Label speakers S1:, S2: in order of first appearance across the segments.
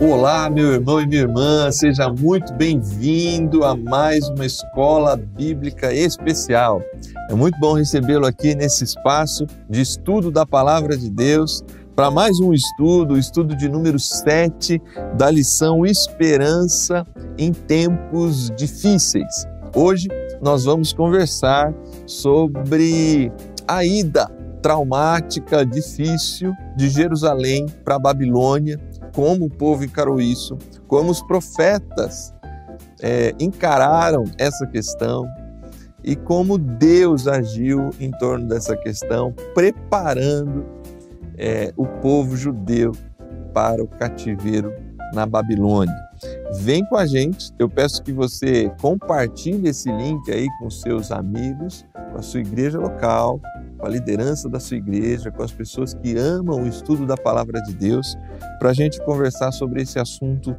S1: Olá, meu irmão e minha irmã, seja muito bem-vindo a mais uma Escola Bíblica Especial. É muito bom recebê-lo aqui nesse espaço de estudo da Palavra de Deus, para mais um estudo, o estudo de número 7 da lição Esperança em Tempos Difíceis. Hoje nós vamos conversar sobre a ida traumática, difícil de Jerusalém para a Babilônia, como o povo encarou isso, como os profetas encararam essa questão e como Deus agiu em torno dessa questão, preparando o povo judeu para o cativeiro na Babilônia. Vem com a gente, eu peço que você compartilhe esse link aí com seus amigos, com a sua igreja local, com a liderança da sua igreja, com as pessoas que amam o estudo da Palavra de Deus, para a gente conversar sobre esse assunto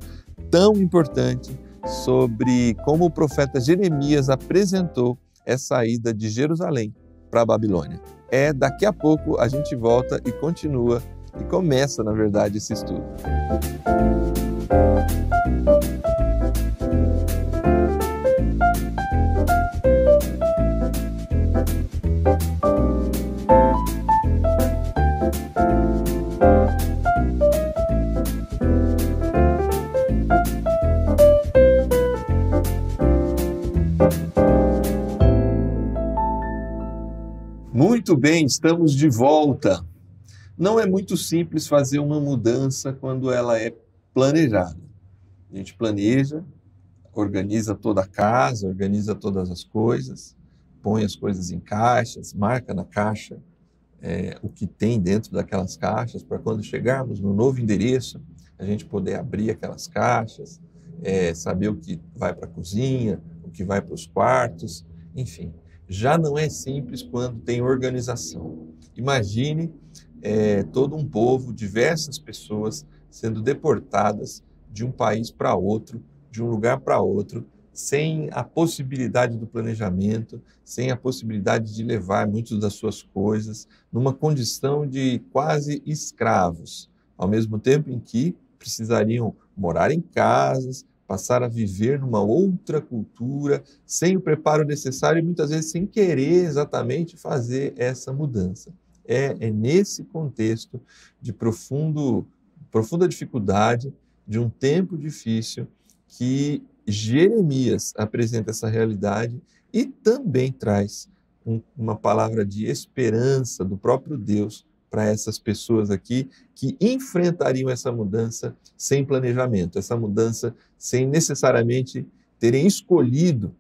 S1: tão importante, sobre como o profeta Jeremias apresentou essa ida de Jerusalém para a Babilônia. Daqui a pouco a gente volta e continua, e começa, na verdade, esse estudo. Muito bem, estamos de volta. Não é muito simples fazer uma mudança quando ela é planejada. A gente planeja, organiza toda a casa, organiza todas as coisas, põe as coisas em caixas, marca na caixa o que tem dentro daquelas caixas, para quando chegarmos no novo endereço, a gente poder abrir aquelas caixas, saber o que vai para a cozinha, o que vai para os quartos, enfim. Já não é simples quando tem organização. Imagine todo um povo, diversas pessoas sendo deportadas de um país para outro, de um lugar para outro, sem a possibilidade do planejamento, sem a possibilidade de levar muitas das suas coisas, numa condição de quase escravos, ao mesmo tempo em que precisariam morar em casas, passar a viver numa outra cultura, sem o preparo necessário e muitas vezes sem querer exatamente fazer essa mudança. É nesse contexto de profunda dificuldade, de um tempo difícil, que Jeremias apresenta essa realidade e também traz uma palavra de esperança do próprio Deus para essas pessoas aqui que enfrentariam essa mudança sem planejamento, essa mudança sem necessariamente terem escolhido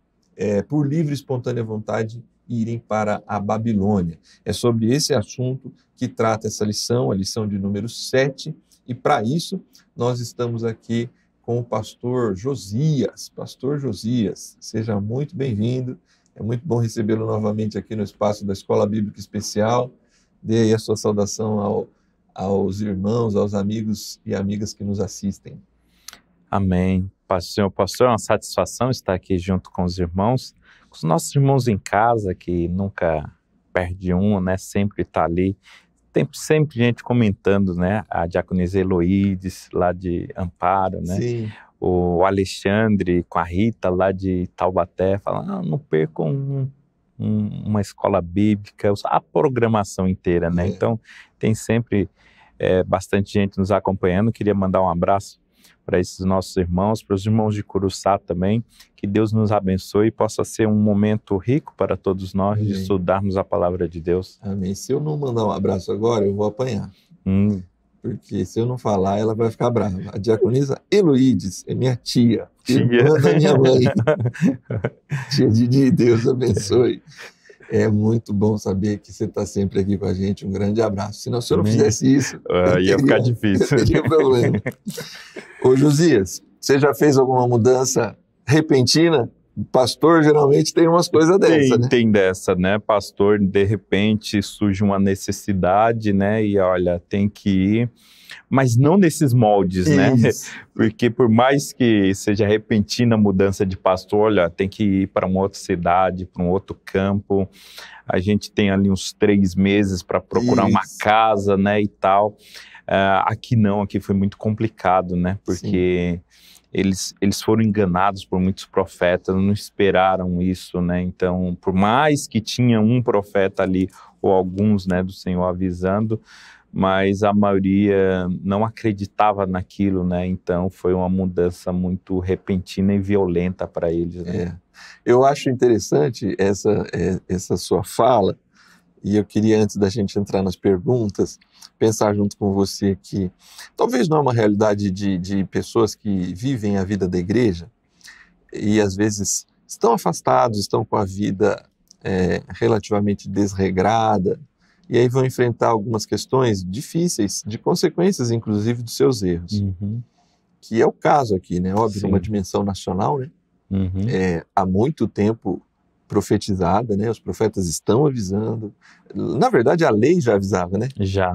S1: por livre e espontânea vontade irem para a Babilônia. É sobre esse assunto que trata essa lição, a lição de número 7, e para isso nós estamos aqui com o pastor Josias. Pastor Josias, seja muito bem-vindo, é muito bom recebê-lo novamente aqui no espaço da Escola Bíblica Especial. Dê aí a sua saudação aos irmãos, aos amigos e amigas que nos assistem.
S2: Amém. Pastor, é uma satisfação estar aqui junto com os irmãos, com os nossos irmãos em casa, que nunca perde um, né? Sempre está ali. Tem sempre gente comentando, né? A diaconisa Heloídes, lá de Amparo, né?
S1: Sim.
S2: O Alexandre com a Rita, lá de Taubaté, falando, não percam uma escola bíblica, a programação inteira, né? Então, tem sempre bastante gente nos acompanhando. Queria mandar um abraço para esses nossos irmãos, para os irmãos de Curuçá também, que Deus nos abençoe e possa ser um momento rico para todos nós de estudarmos a palavra de Deus.
S1: Amém. Se eu não mandar um abraço agora, eu vou apanhar. Porque se eu não falar, ela vai ficar brava. A diaconisa Heloídes é minha tia, irmã da minha mãe. Tia Didi, Deus abençoe. É muito bom saber que você está sempre aqui com a gente. Um grande abraço. Se não fizesse isso,
S2: ia ficar difícil.
S1: Eu teria problema. Ô Josias, você já fez alguma mudança repentina? Pastor geralmente tem umas coisas dessa, né?
S2: Tem dessa, né? Pastor, de repente surge uma necessidade, né? E olha, tem que ir, mas não nesses moldes, né? Porque por mais que seja repentina a mudança de pastor, olha, tem que ir para uma outra cidade, para um outro campo. A gente tem ali uns 3 meses para procurar uma casa, né? E tal. Aqui não, aqui foi muito complicado, né? Porque eles foram enganados por muitos profetas, não esperaram isso, né? Então, por mais que tinha um profeta ali, ou alguns, né, do Senhor avisando, mas a maioria não acreditava naquilo, né? Então, foi uma mudança muito repentina e violenta para eles, né?
S1: Eu acho interessante essa sua fala, e eu queria, antes da gente entrar nas perguntas, pensar junto com você que talvez não é uma realidade de pessoas que vivem a vida da igreja e às vezes estão afastados, estão com a vida relativamente desregrada, e aí vão enfrentar algumas questões difíceis, de consequências inclusive dos seus erros, que é o caso aqui, né? Óbvio, numa dimensão nacional, né? Há muito tempo profetizada, né? Os profetas estão avisando. Na verdade, a lei já avisava, né?
S2: Já.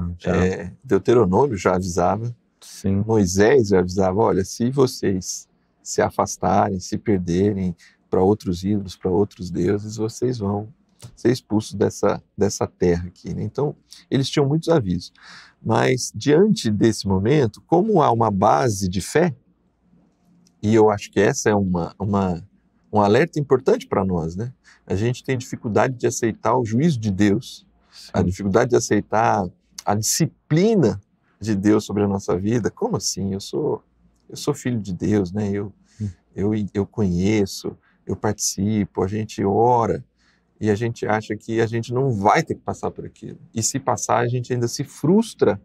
S1: Deuteronômio já avisava.
S2: Sim.
S1: Moisés já avisava, olha, se vocês se afastarem, se perderem para outros ídolos, para outros deuses, vocês vão ser expulsos dessa terra aqui, né? Então, eles tinham muitos avisos. Mas, diante desse momento, como há uma base de fé, e eu acho que essa é um alerta importante para nós, né? A gente tem dificuldade de aceitar o juízo de Deus, a dificuldade de aceitar a disciplina de Deus sobre a nossa vida. Como assim? Eu sou filho de Deus, né? Eu conheço, eu participo, a gente ora, e a gente acha que a gente não vai ter que passar por aquilo. E se passar, a gente ainda se frustra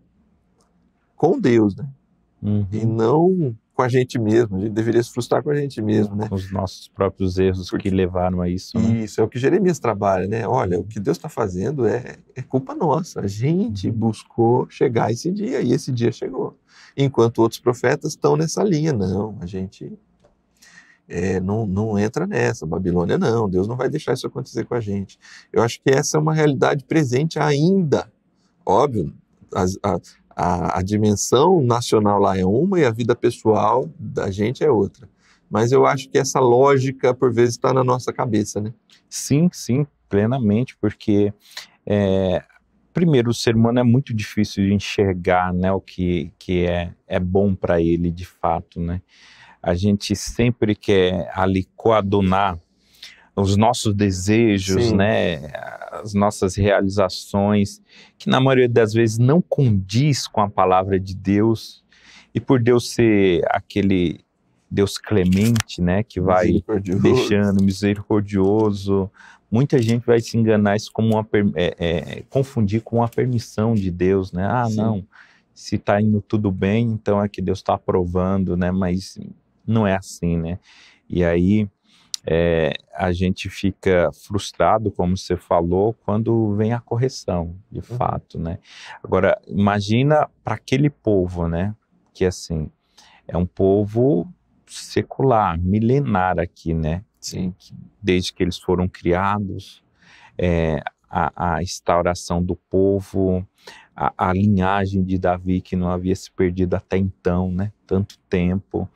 S1: com Deus, né? E não com a gente mesmo. A gente deveria se frustrar com a gente mesmo, né?
S2: Com os nossos próprios erros que levaram a isso, né?
S1: Isso, é o que Jeremias trabalha, né? Olha, o que Deus está fazendo é culpa nossa. A gente buscou chegar a esse dia, e esse dia chegou. Enquanto outros profetas estão nessa linha. Não, a gente não entra nessa. Babilônia não, Deus não vai deixar isso acontecer com a gente. Eu acho que essa é uma realidade presente ainda. Óbvio, a dimensão nacional lá é uma e a vida pessoal da gente é outra. Mas eu acho que essa lógica, por vezes, está na nossa cabeça, né?
S2: Sim, plenamente, porque, primeiro, o ser humano é muito difícil de enxergar, né, o que é bom para ele, de fato, né? A gente sempre quer ali coadunar os nossos desejos, né, as nossas realizações, que na maioria das vezes não condiz com a palavra de Deus, e por Deus ser aquele Deus clemente, né, que vai deixando, misericordioso, muita gente vai se enganar isso como confundir com uma permissão de Deus, né? Não, se está indo tudo bem, então é que Deus está aprovando, né? Mas não é assim, né? E aí a gente fica frustrado, como você falou, quando vem a correção, de fato, né? Agora, imagina para aquele povo, né? Que assim, é um povo secular, milenar aqui, né?
S1: Sim.
S2: Desde que eles foram criados, a instauração do povo, a linhagem de Davi que não havia se perdido até então, né? Tanto tempo,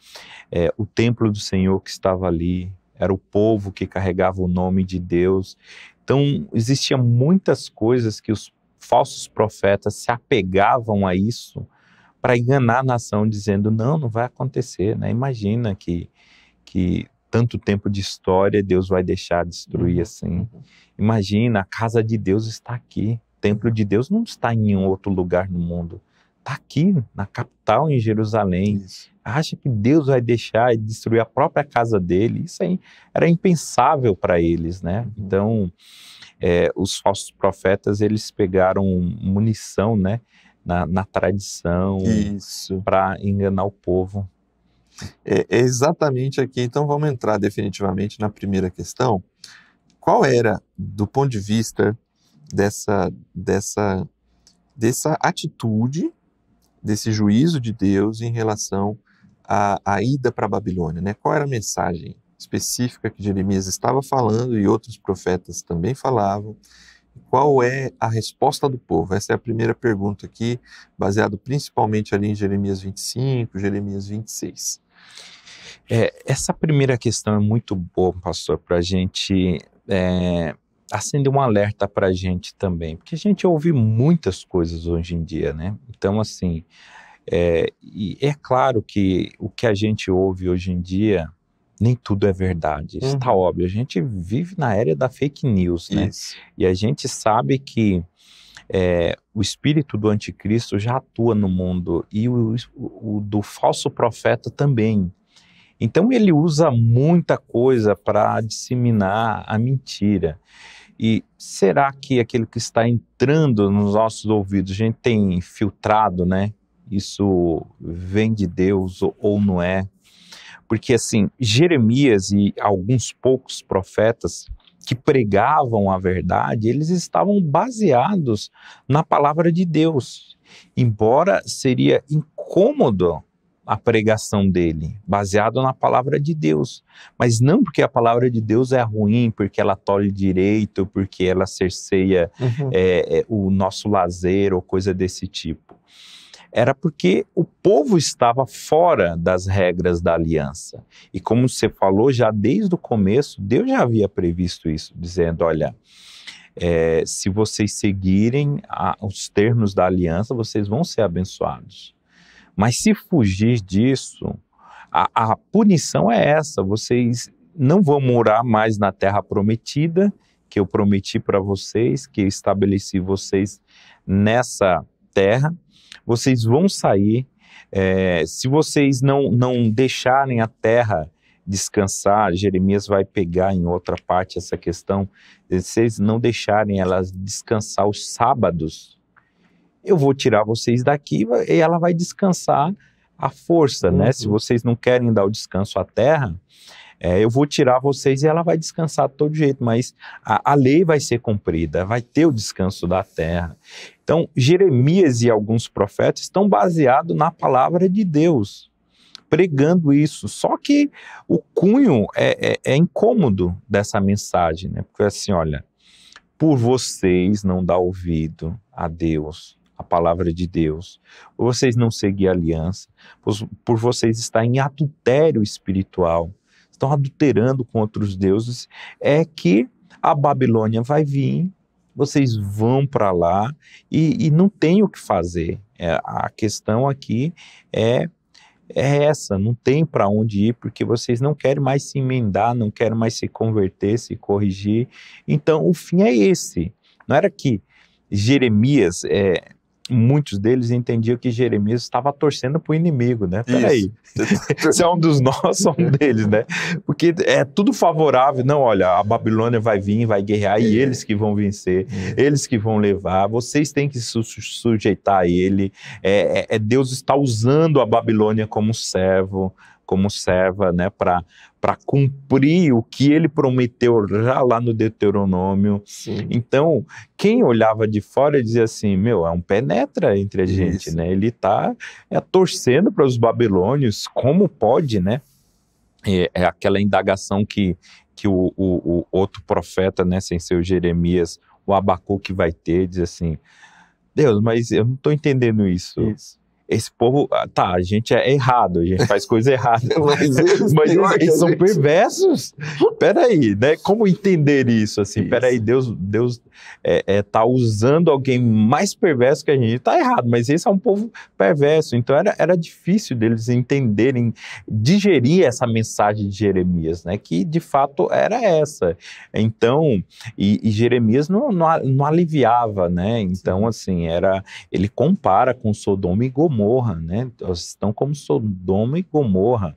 S2: o templo do Senhor que estava ali, era o povo que carregava o nome de Deus. Então, existiam muitas coisas que os falsos profetas se apegavam a isso para enganar a nação, dizendo, não vai acontecer, né? Imagina que tanto tempo de história Deus vai deixar destruir assim. Imagina, a casa de Deus está aqui. O templo de Deus não está em outro lugar no mundo. Está aqui, na capital, em Jerusalém.
S1: Isso.
S2: Acha que Deus vai deixar e destruir a própria casa dele? Isso aí era impensável para eles, né? Então, os falsos profetas, eles pegaram munição, né? Na tradição, para enganar o povo.
S1: É exatamente aqui. Então vamos entrar definitivamente na primeira questão. Qual era, do ponto de vista dessa atitude, desse juízo de Deus em relação à ida para a Babilônia, né? Qual era a mensagem específica que Jeremias estava falando e outros profetas também falavam? Qual é a resposta do povo? Essa é a primeira pergunta aqui, baseado principalmente ali em Jeremias 25, Jeremias 26.
S2: Essa primeira questão é muito boa, pastor, para a gente acender um alerta para a gente também, porque a gente ouve muitas coisas hoje em dia, né? Então, assim, e é claro que o que a gente ouve hoje em dia, nem tudo é verdade, isso está óbvio. A gente vive na era da fake news, né?
S1: Isso.
S2: E a gente sabe que o espírito do anticristo já atua no mundo e o do falso profeta também. Então ele usa muita coisa para disseminar a mentira. E será que aquilo que está entrando nos nossos ouvidos, a gente tem filtrado, né? Isso vem de Deus ou não é? Porque assim, Jeremias e alguns poucos profetas que pregavam a verdade, eles estavam baseados na palavra de Deus. Embora seria incômodo a pregação dele, baseado na palavra de Deus. Mas não porque a palavra de Deus é ruim, porque ela tolhe direito, porque ela cerceia o nosso lazer ou coisa desse tipo. Era porque o povo estava fora das regras da aliança. E como você falou, já desde o começo, Deus já havia previsto isso, dizendo, olha, se vocês seguirem os termos da aliança, vocês vão ser abençoados. Mas se fugir disso, a punição é essa, vocês não vão morar mais na terra prometida, que eu prometi para vocês, que eu estabeleci vocês nessa terra, vocês vão sair, se vocês não deixarem a terra descansar, Jeremias vai pegar em outra parte essa questão, se vocês não deixarem ela descansar os sábados, eu vou tirar vocês daqui e ela vai descansar à força, né? Se vocês não querem dar o descanso à terra, eu vou tirar vocês e ela vai descansar de todo jeito, mas a lei vai ser cumprida, vai ter o descanso da terra. Então, Jeremias e alguns profetas estão baseados na palavra de Deus, pregando isso. Só que o cunho é incômodo dessa mensagem, né? Porque assim, olha, por vocês não dar ouvido a Deus, a palavra de Deus, por vocês não seguir a aliança, por vocês estarem em adultério espiritual, estão adulterando com outros deuses, é que a Babilônia vai vir, vocês vão para lá e não tem o que fazer. A questão aqui é essa, não tem para onde ir, porque vocês não querem mais se emendar, não querem mais se converter, se corrigir. Então, o fim é esse. Não era que Jeremias... muitos deles entendiam que Jeremias estava torcendo para o inimigo, né? Peraí, se é um dos nossos, é um deles, né? Porque é tudo favorável. Não, olha, a Babilônia vai vir, vai guerrear e eles que vão vencer, eles que vão levar, vocês têm que se sujeitar a ele. Deus está usando a Babilônia como servo, como serva, né, para cumprir o que ele prometeu já lá no Deuteronômio. Sim. Então, quem olhava de fora dizia assim, é um penetra entre a gente, né? Ele está torcendo para os babilônios, como pode, né? É aquela indagação que o outro profeta, né, sem ser o Jeremias, o Abacuque vai ter, diz assim, Deus, mas eu não estou entendendo isso. Esse povo, a gente é errado, a gente faz coisa errada. mas eles são perversos? Peraí, né? Como entender isso? Assim, peraí, Deus tá usando alguém mais perverso que a gente. Tá errado, mas esse é um povo perverso. Então era difícil deles entenderem, digerir essa mensagem de Jeremias, né? Que de fato era essa. Então, e Jeremias não aliviava, né? Então, assim, ele compara com Sodoma e Gomorra, né? Estão como Sodoma e Gomorra.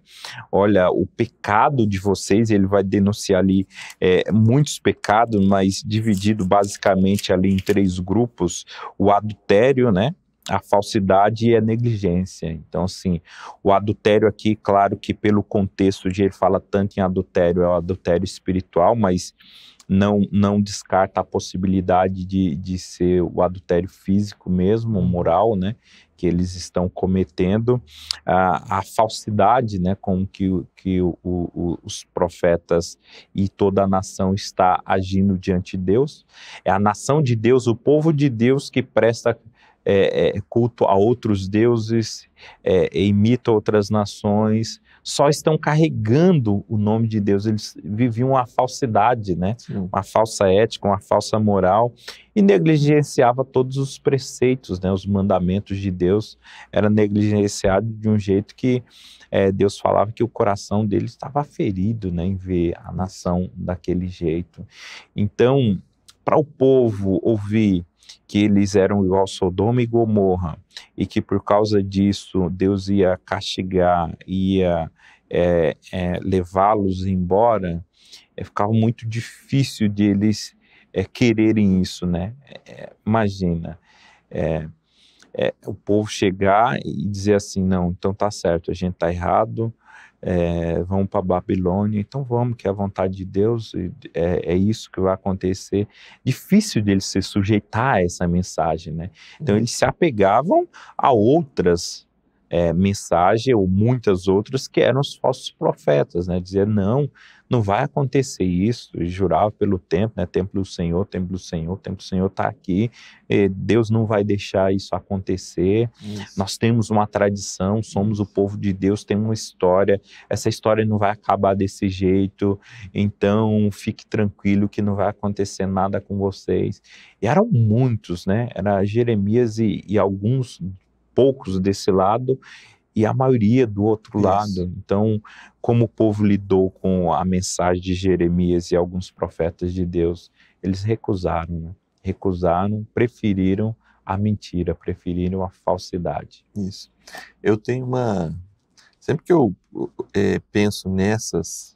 S2: Olha, o pecado de vocês, ele vai denunciar ali muitos pecados, mas dividido basicamente ali em 3 grupos: o adultério, né? A falsidade e a negligência. Então, assim, o adultério aqui, claro que pelo contexto de ele fala tanto em adultério, é o adultério espiritual, mas não descarta a possibilidade de ser o adultério físico mesmo, moral, né, que eles estão cometendo, a falsidade, né, com que os profetas e toda a nação está agindo diante de Deus. É a nação de Deus, o povo de Deus que presta culto a outros deuses, imitam outras nações, só estão carregando o nome de Deus. Eles viviam uma falsidade, né? Uma falsa ética, uma falsa moral, e negligenciava todos os preceitos, né? Os mandamentos de Deus era negligenciado de um jeito que Deus falava que o coração deles estava ferido, né? Em ver a nação daquele jeito. Então, para o povo ouvir que eles eram igual Sodoma e Gomorra, e que por causa disso Deus ia castigar, ia levá-los embora, ficava muito difícil de eles quererem isso, né? Imagina, o povo chegar e dizer assim, não, então tá certo, a gente tá errado, vamos para Babilônia, então vamos, que é a vontade de Deus, é isso que vai acontecer. Difícil deles se sujeitar a essa mensagem, né? Então eles se apegavam a outras mensagens, ou muitas outras, que eram os falsos profetas, né? Dizer, não vai acontecer isso, e jurava pelo templo, né? Templo do Senhor, templo do Senhor, templo do Senhor está aqui, Deus não vai deixar isso acontecer, nós temos uma tradição, somos o povo de Deus, tem uma história, essa história não vai acabar desse jeito, então fique tranquilo que não vai acontecer nada com vocês. E eram muitos, né? Era Jeremias e alguns poucos desse lado, e a maioria do outro lado. Então, como o povo lidou com a mensagem de Jeremias e alguns profetas de Deus, eles recusaram, né? Recusaram, preferiram a mentira, preferiram a falsidade.
S1: Isso. Eu tenho sempre que eu penso nesse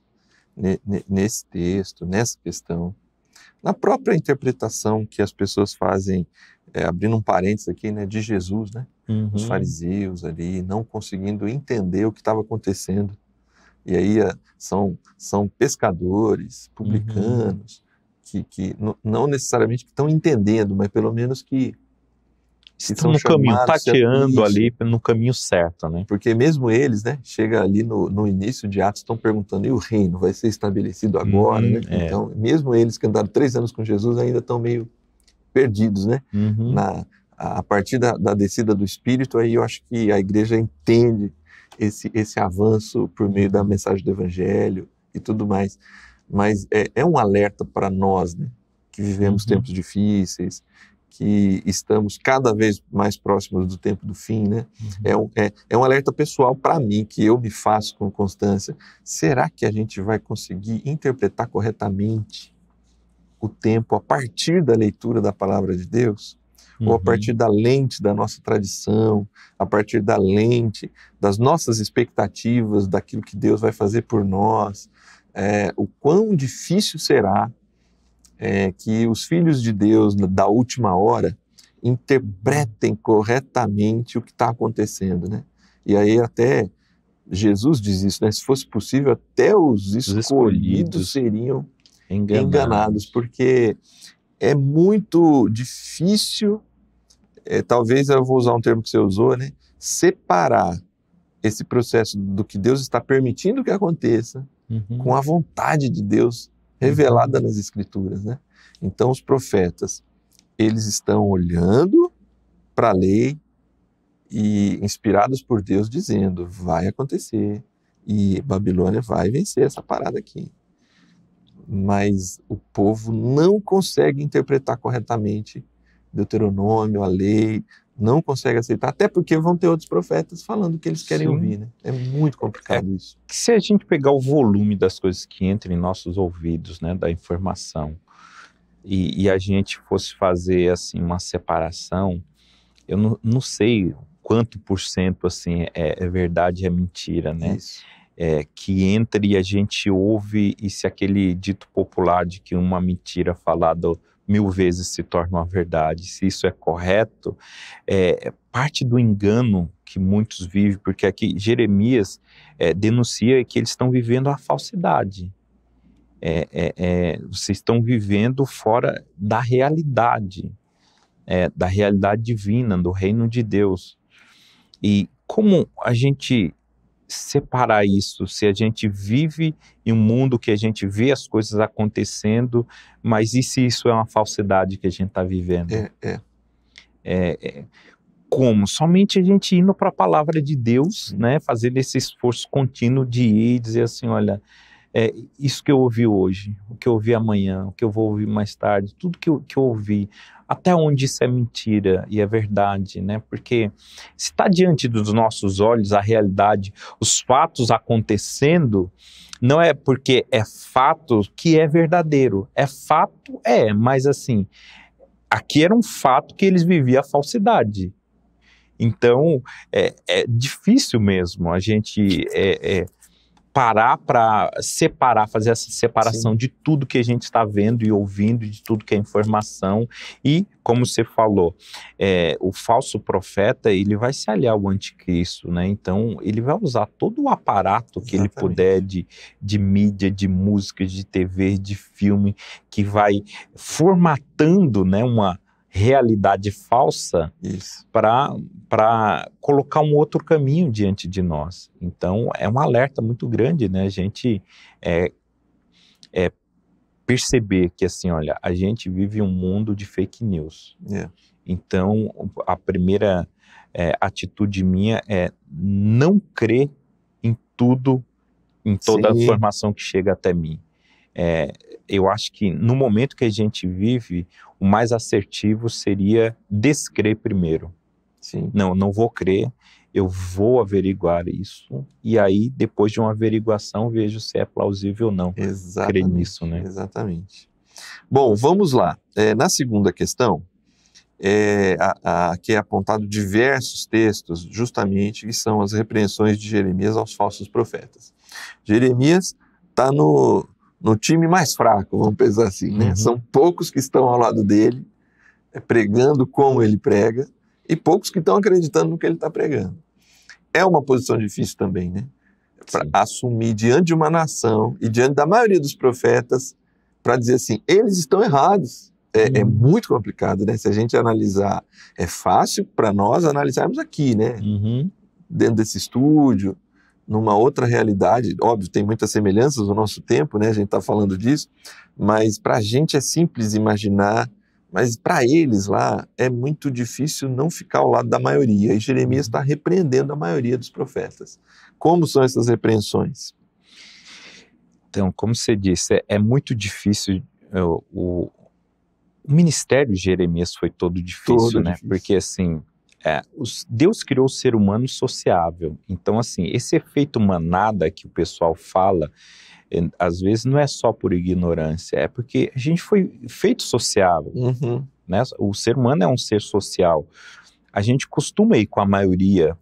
S1: texto, nessa questão, na própria interpretação que as pessoas fazem, abrindo um parênteses aqui, né, de Jesus, né? Os fariseus ali, não conseguindo entender o que estava acontecendo. E aí são pescadores, publicanos, que não necessariamente que estão entendendo, mas pelo menos que
S2: estão no caminho, tateando ali no caminho certo, né?
S1: Porque mesmo eles, né, chega ali no início de Atos, estão perguntando, e o reino vai ser estabelecido agora, né? Então, mesmo eles que andaram 3 anos com Jesus ainda estão meio perdidos, né? A partir da descida do Espírito, aí eu acho que a igreja entende esse avanço por meio da mensagem do Evangelho e tudo mais. Mas é um alerta para nós, né, que vivemos tempos difíceis, que estamos cada vez mais próximos do tempo do fim, né? É um alerta pessoal para mim, que eu me faço com constância. Será que a gente vai conseguir interpretar corretamente o tempo a partir da leitura da palavra de Deus? Ou a partir da lente da nossa tradição, a partir da lente das nossas expectativas, daquilo que Deus vai fazer por nós? O quão difícil será que os filhos de Deus da última hora interpretem corretamente o que está acontecendo, né? E aí até Jesus diz isso, né? Se fosse possível, até os escolhidos seriam enganados, porque é muito difícil, talvez eu vou usar um termo que você usou, né? Separar esse processo do que Deus está permitindo que aconteça com a vontade de Deus revelada nas Escrituras, né? Então os profetas, eles estão olhando para a lei e inspirados por Deus dizendo, vai acontecer e Babilônia vai vencer essa parada aqui. Mas o povo não consegue interpretar corretamente Deuteronômio, a lei, não consegue aceitar, até porque vão ter outros profetas falando o que eles querem ouvir, né? É muito complicado isso.
S2: Se a gente pegar o volume das coisas que entram em nossos ouvidos, né, da informação, e a gente fosse fazer assim uma separação, eu não sei quanto por cento assim, é verdade e é mentira, né?
S1: Isso.
S2: Que entra e a gente ouve, e se aquele dito popular de que uma mentira falada 1000 vezes se torna uma verdade, se isso é correto, parte do engano que muitos vivem, porque aqui Jeremias denuncia que eles estão vivendo a falsidade. Vocês estão vivendo fora da realidade divina, do reino de Deus. E como a gente separar isso, se a gente vive em um mundo que a gente vê as coisas acontecendo, mas e se isso é uma falsidade que a gente está vivendo? Como? Somente a gente indo para a palavra de Deus, né? Fazendo esse esforço contínuo de ir e dizer assim, olha, isso que eu ouvi hoje, o que eu ouvi amanhã, o que eu vou ouvir mais tarde, tudo que eu ouvi, até onde isso é mentira e é verdade, né? Porque se está diante dos nossos olhos a realidade, os fatos acontecendo, não é porque é fato que é verdadeiro. É fato, mas assim, aqui era um fato que eles viviam a falsidade. Então, é difícil mesmo a gente parar para separar, fazer essa separação
S1: Sim.
S2: de tudo que a gente está vendo e ouvindo, de tudo que é informação. E, como você falou, o falso profeta, ele vai se aliar ao anticristo, né? Então, ele vai usar todo o aparato que ele puder de mídia, de música, de TV, de filme, que vai formatando, né, uma realidade falsa para colocar um outro caminho diante de nós. Então, é um alerta muito grande, né? A gente perceber que, assim, olha, a gente vive um mundo de fake news. Então, a primeira atitude minha é não crer em tudo, em toda a informação que chega até mim. Eu acho que no momento que a gente vive, o mais assertivo seria descrer primeiro. Não vou crer, eu vou averiguar isso, e aí, depois de uma averiguação, vejo se é plausível ou não crer nisso, né?
S1: Exatamente. Bom, vamos lá. Na segunda questão, aqui é apontado diversos textos, justamente, que são as repreensões de Jeremias aos falsos profetas. Jeremias está no time mais fraco, vamos pensar assim, né? São poucos que estão ao lado dele, pregando como ele prega, e poucos que estão acreditando no que ele está pregando. É uma posição difícil também, né? Para assumir diante de uma nação e diante da maioria dos profetas, para dizer assim, eles estão errados. É muito complicado, né? Se a gente analisar, é fácil para nós analisarmos aqui, né? Dentro desse estúdio, numa outra realidade, óbvio, tem muitas semelhanças no nosso tempo, né? A gente está falando disso, mas para a gente é simples imaginar, mas para eles lá é muito difícil não ficar ao lado da maioria, e Jeremias está repreendendo a maioria dos profetas. Como são essas repreensões?
S2: Então, como você disse, é muito difícil, o ministério de Jeremias foi todo difícil, né? Porque assim, Deus criou o ser humano sociável. Então, assim, esse efeito manada que o pessoal fala, às vezes não é só por ignorância, é porque a gente foi feito sociável, né? O ser humano é um ser social. A gente costuma ir com a maioria.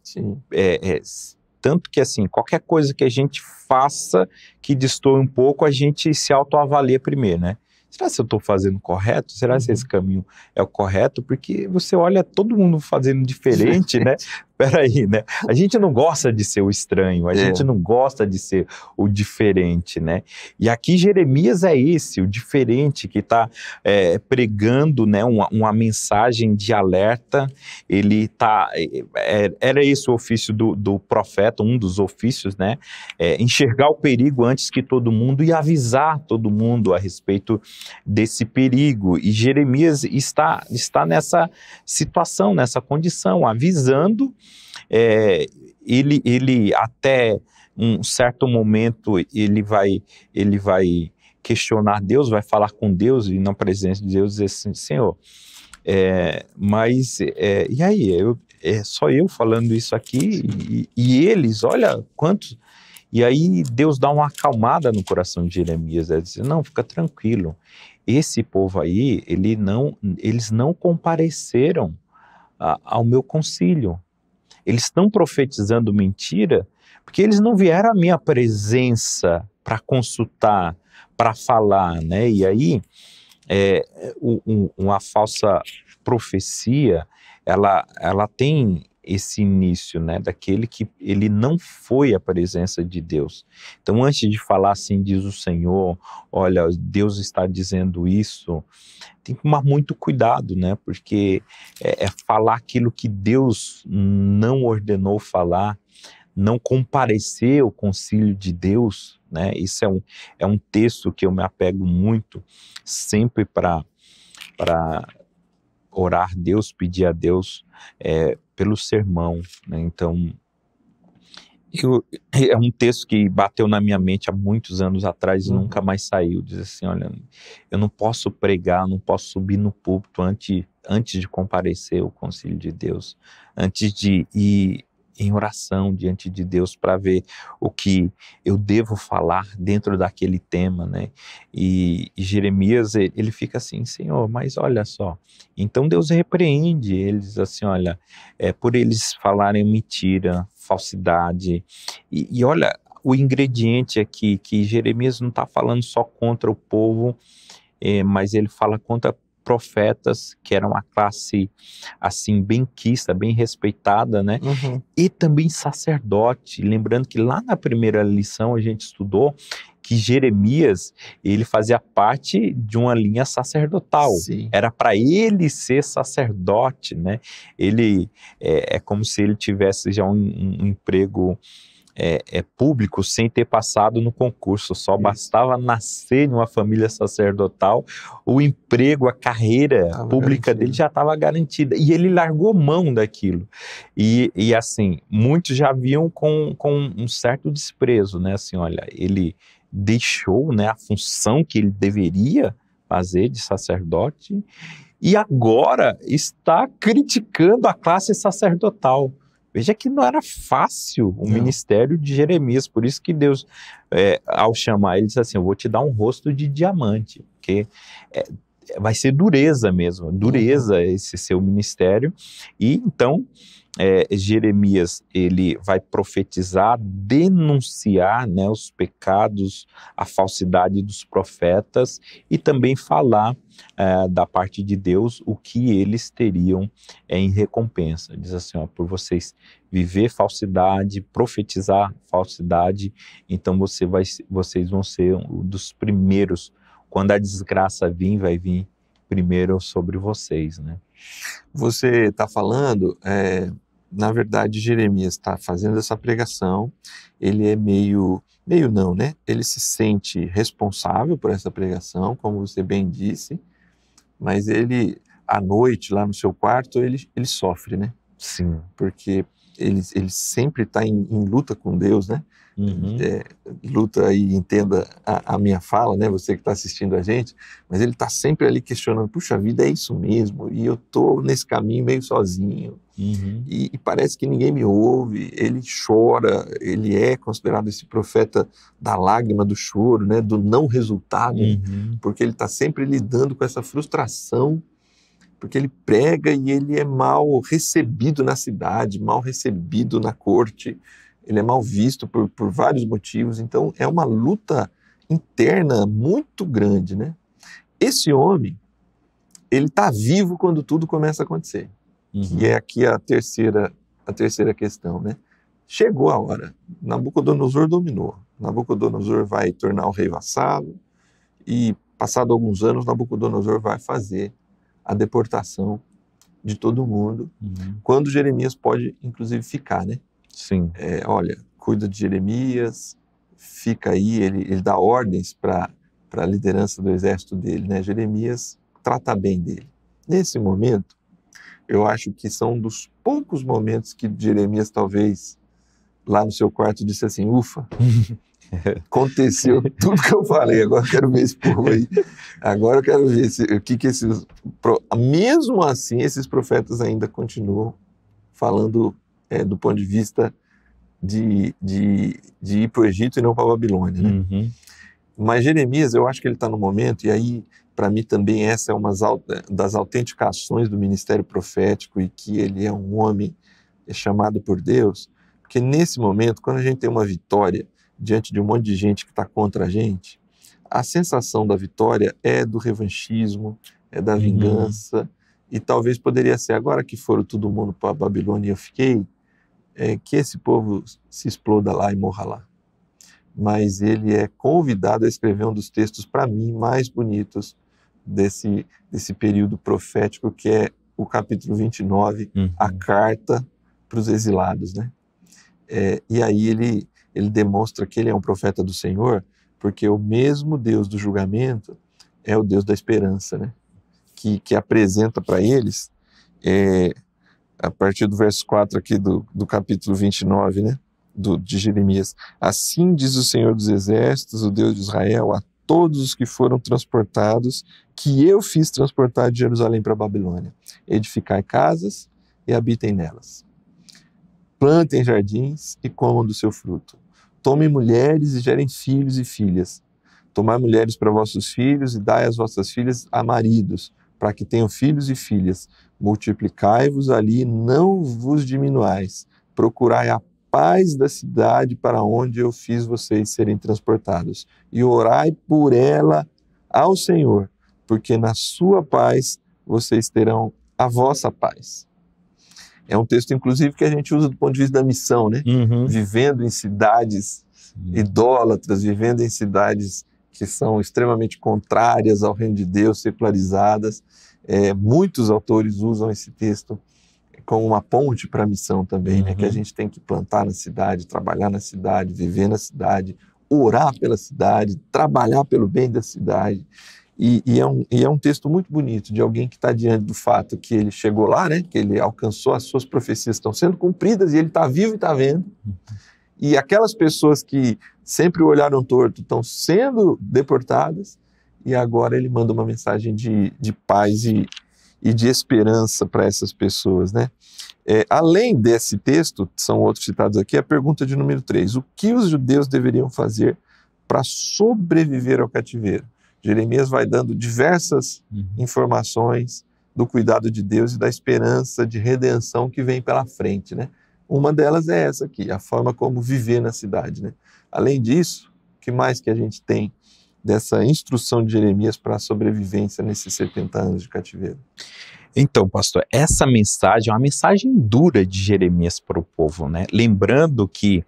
S2: Tanto que, assim, qualquer coisa que a gente faça que destoe um pouco, a gente se autoavalia primeiro, né? Será que eu estou fazendo correto? Será que esse caminho é o correto? Porque você olha todo mundo fazendo diferente, né? Peraí, né? A gente não gosta de ser o estranho, a gente não gosta de ser o diferente, né? E aqui Jeremias é esse, o diferente, que está pregando, né, uma mensagem de alerta. Ele está... era esse o ofício do profeta, um dos ofícios, né? Enxergar o perigo antes que todo mundo e avisar todo mundo a respeito desse perigo. E Jeremias está nessa situação, nessa condição, avisando. Ele até um certo momento ele vai questionar Deus, vai falar com Deus e na presença de Deus dizer assim, Senhor, e aí, só eu falando isso aqui e eles, olha quantos. E aí Deus dá uma acalmada no coração de Jeremias, diz, não, fica tranquilo, esse povo aí, eles não compareceram ao meu concílio. Eles estão profetizando mentira porque eles não vieram à minha presença para consultar, para falar, né? E aí, uma falsa profecia, ela tem esse início, né? Daquele que ele não foi à presença de Deus. Então, antes de falar assim, diz o Senhor, olha, Deus está dizendo isso, tem que tomar muito cuidado, né? Porque falar aquilo que Deus não ordenou falar, não comparecer ao concílio de Deus, né? Isso é um texto que eu me apego muito, sempre para orar a Deus, pedir a Deus pelo sermão, né? Então, é um texto que bateu na minha mente há muitos anos atrás e nunca mais saiu. Diz assim, olha, eu não posso pregar, não posso subir no púlpito antes de comparecer ao concílio de Deus, antes de ir em oração diante de Deus para ver o que eu devo falar dentro daquele tema, né? E Jeremias, ele fica assim, Senhor, mas olha só, então Deus repreende eles assim, olha, por eles falarem mentira, falsidade, e olha, o ingrediente aqui, que Jeremias não está falando só contra o povo, mas ele fala contra profetas, que eram uma classe assim benquista, bem respeitada, né? E também sacerdote. Lembrando que lá na primeira lição a gente estudou que Jeremias, ele fazia parte de uma linha sacerdotal.
S1: Sim.
S2: Era para ele ser sacerdote, né? Ele é como se ele tivesse já um emprego público sem ter passado no concurso, só bastava nascer em uma família sacerdotal, o emprego, a carreira pública dele já estava garantida, e ele largou mão daquilo, e assim, muitos já viam com um certo desprezo, né, assim, olha, ele deixou, né, a função que ele deveria fazer de sacerdote, e agora está criticando a classe sacerdotal. Veja que não era fácil o ministério de Jeremias, por isso que Deus, ao chamar ele, disse assim, eu vou te dar um rosto de diamante, porque vai ser dureza mesmo, dureza esse seu ministério. E então, Jeremias, ele vai profetizar, denunciar, né, os pecados, a falsidade dos profetas e também falar da parte de Deus o que eles teriam em recompensa. Diz assim, ó, por vocês viver falsidade, profetizar falsidade, então vocês vão ser um dos primeiros. Quando a desgraça vir, vai vir primeiro sobre vocês, né?
S1: Você está falando, na verdade, Jeremias está fazendo essa pregação, ele é meio não, né? Ele se sente responsável por essa pregação, como você bem disse, mas ele, à noite, lá no seu quarto, ele sofre, né?
S2: Sim.
S1: Porque ele sempre está em luta com Deus, né? Luta aí, entenda a minha fala, né? Você que está assistindo a gente, mas ele está sempre ali questionando, puxa vida, é isso mesmo, e eu estou nesse caminho meio sozinho, e parece que ninguém me ouve, ele chora, ele é considerado esse profeta da lágrima, do choro, né? Do não resultado, porque ele está sempre lidando com essa frustração, porque ele prega e ele é mal recebido na cidade, mal recebido na corte, ele é mal visto por vários motivos, então é uma luta interna muito grande, né? Esse homem, ele está vivo quando tudo começa a acontecer, que é aqui a terceira questão, né? Chegou a hora, Nabucodonosor dominou, Nabucodonosor vai tornar o rei vassalo e, passado alguns anos, Nabucodonosor vai fazer a deportação de todo mundo, quando Jeremias pode, inclusive, ficar, né?
S2: Sim.
S1: Olha, cuida de Jeremias, fica aí, ele dá ordens para a liderança do exército dele, né? Jeremias trata bem dele. Nesse momento, eu acho que são dos poucos momentos que Jeremias talvez lá no seu quarto disse assim, ufa, aconteceu tudo que eu falei, agora eu quero ver esse povo aí, agora eu quero ver o que esses... Mesmo assim, esses profetas ainda continuam falando do ponto de vista de ir para o Egito e não para a Babilônia, né? Mas Jeremias, eu acho que ele está no momento, e aí, para mim também essa é uma das autenticações do ministério profético, e que ele é um homem chamado por Deus, porque nesse momento, quando a gente tem uma vitória diante de um monte de gente que está contra a gente, a sensação da vitória é do revanchismo, é da vingança, e talvez poderia ser, agora que foram todo mundo para a Babilônia e eu fiquei, que esse povo se exploda lá e morra lá. Mas ele é convidado a escrever um dos textos, para mim, mais bonitos desse período profético, que é o capítulo 29, a carta para os exilados, né? E aí ele demonstra que ele é um profeta do Senhor, porque o mesmo Deus do julgamento é o Deus da esperança, né? que apresenta para eles, a partir do verso 4 aqui do capítulo 29, né, de Jeremias. Assim diz o Senhor dos Exércitos, o Deus de Israel, a todos os que foram transportados, que eu fiz transportar de Jerusalém para a Babilônia. Edificai casas e habitem nelas. Plantem jardins e comam do seu fruto. Tomem mulheres e gerem filhos e filhas. Tomai mulheres para vossos filhos e dai as vossas filhas a maridos, para que tenham filhos e filhas. Multiplicai-vos ali, não vos diminuais. Procurai a paz da cidade para onde eu fiz vocês serem transportados. E orai por ela ao Senhor, porque na sua paz vocês terão a vossa paz. É um texto, inclusive, que a gente usa do ponto de vista da missão, né? Vivendo em cidades idólatras, vivendo em cidades que são extremamente contrárias ao reino de Deus, secularizadas. Muitos autores usam esse texto como uma ponte para a missão também, né? Que a gente tem que plantar na cidade, trabalhar na cidade, viver na cidade, orar pela cidade, trabalhar pelo bem da cidade. E é um texto muito bonito de alguém que está diante do fato que ele chegou lá, né? Que ele alcançou, as suas profecias estão sendo cumpridas e ele está vivo e está vendo. E aquelas pessoas que sempre o olharam torto estão sendo deportadas, e agora ele manda uma mensagem de paz e de esperança para essas pessoas, né? Além desse texto, são outros citados aqui, a pergunta de número 3. O que os judeus deveriam fazer para sobreviver ao cativeiro? Jeremias vai dando diversas informações do cuidado de Deus e da esperança de redenção que vem pela frente, né? Uma delas é essa aqui, a forma como viver na cidade, né? Além disso, o que mais que a gente tem dessa instrução de Jeremias para a sobrevivência nesses 70 anos de cativeiro?
S2: Então, pastor, essa mensagem é uma mensagem dura de Jeremias para o povo, né? Lembrando que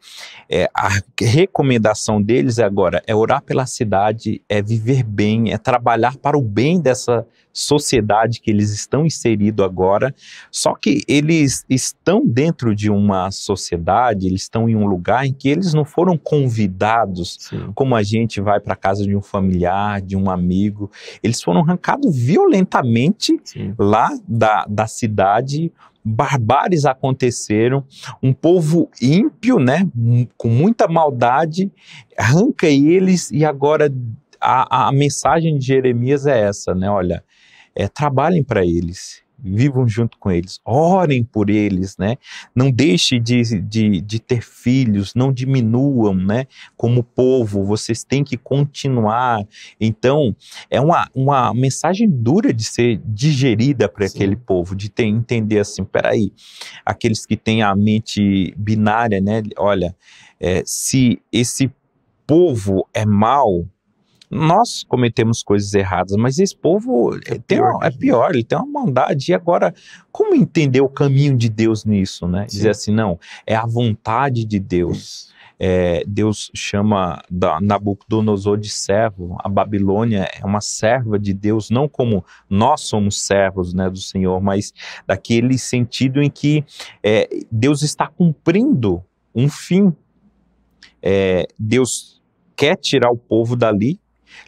S2: a recomendação deles agora é orar pela cidade, é viver bem, é trabalhar para o bem dessa sociedade que eles estão inseridos agora. Só que eles estão dentro de uma sociedade, eles estão em um lugar em que eles não foram convidados,
S1: Sim.
S2: como a gente vai para a casa de um familiar, de um amigo. Eles foram arrancados violentamente
S1: Sim.
S2: lá da cidade. Barbáries aconteceram, um povo ímpio, né, com muita maldade, arranca eles, e agora a mensagem de Jeremias é essa, né? Olha, trabalhem para eles, vivam junto com eles, orem por eles, né? Não deixe de ter filhos, não diminuam, né? Como povo, vocês têm que continuar. Então, é uma mensagem dura de ser digerida para aquele povo, de entender assim, peraí, aqueles que têm a mente binária, né? Olha, se esse povo é mau, nós cometemos coisas erradas, mas esse povo é pior, ele tem uma maldade. E agora, como entender o caminho de Deus nisso, né? Dizer assim, não, é a vontade de Deus. Deus chama Nabucodonosor de servo. A Babilônia é uma serva de Deus, não como nós somos servos, né, do Senhor, mas daquele sentido em que Deus está cumprindo um fim. Deus quer tirar o povo dali.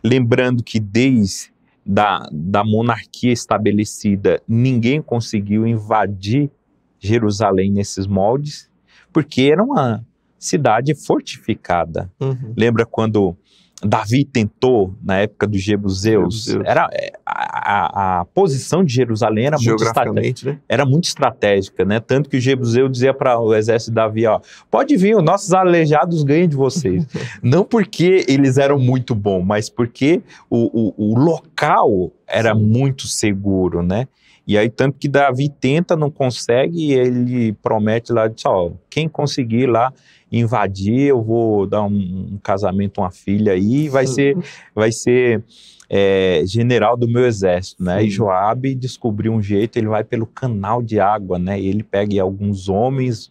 S2: Lembrando que desde da monarquia estabelecida, ninguém conseguiu invadir Jerusalém nesses moldes, porque era uma cidade fortificada. Lembra quando Davi tentou, na época dos Jebuseus, a posição de Jerusalém era muito estratégica, né? Tanto que o Jebuseu dizia para o exército de Davi, ó, pode vir, os nossos aleijados ganham de vocês. Não porque eles eram muito bons, mas porque o local era muito seguro, né? E aí, tanto que Davi tenta, não consegue, e ele promete lá, diz, ó, quem conseguir lá invadir, eu vou dar um casamento, uma filha aí, e vai ser general do meu exército, né? E Joabe descobriu um jeito, ele vai pelo canal de água, né? E ele pega alguns homens,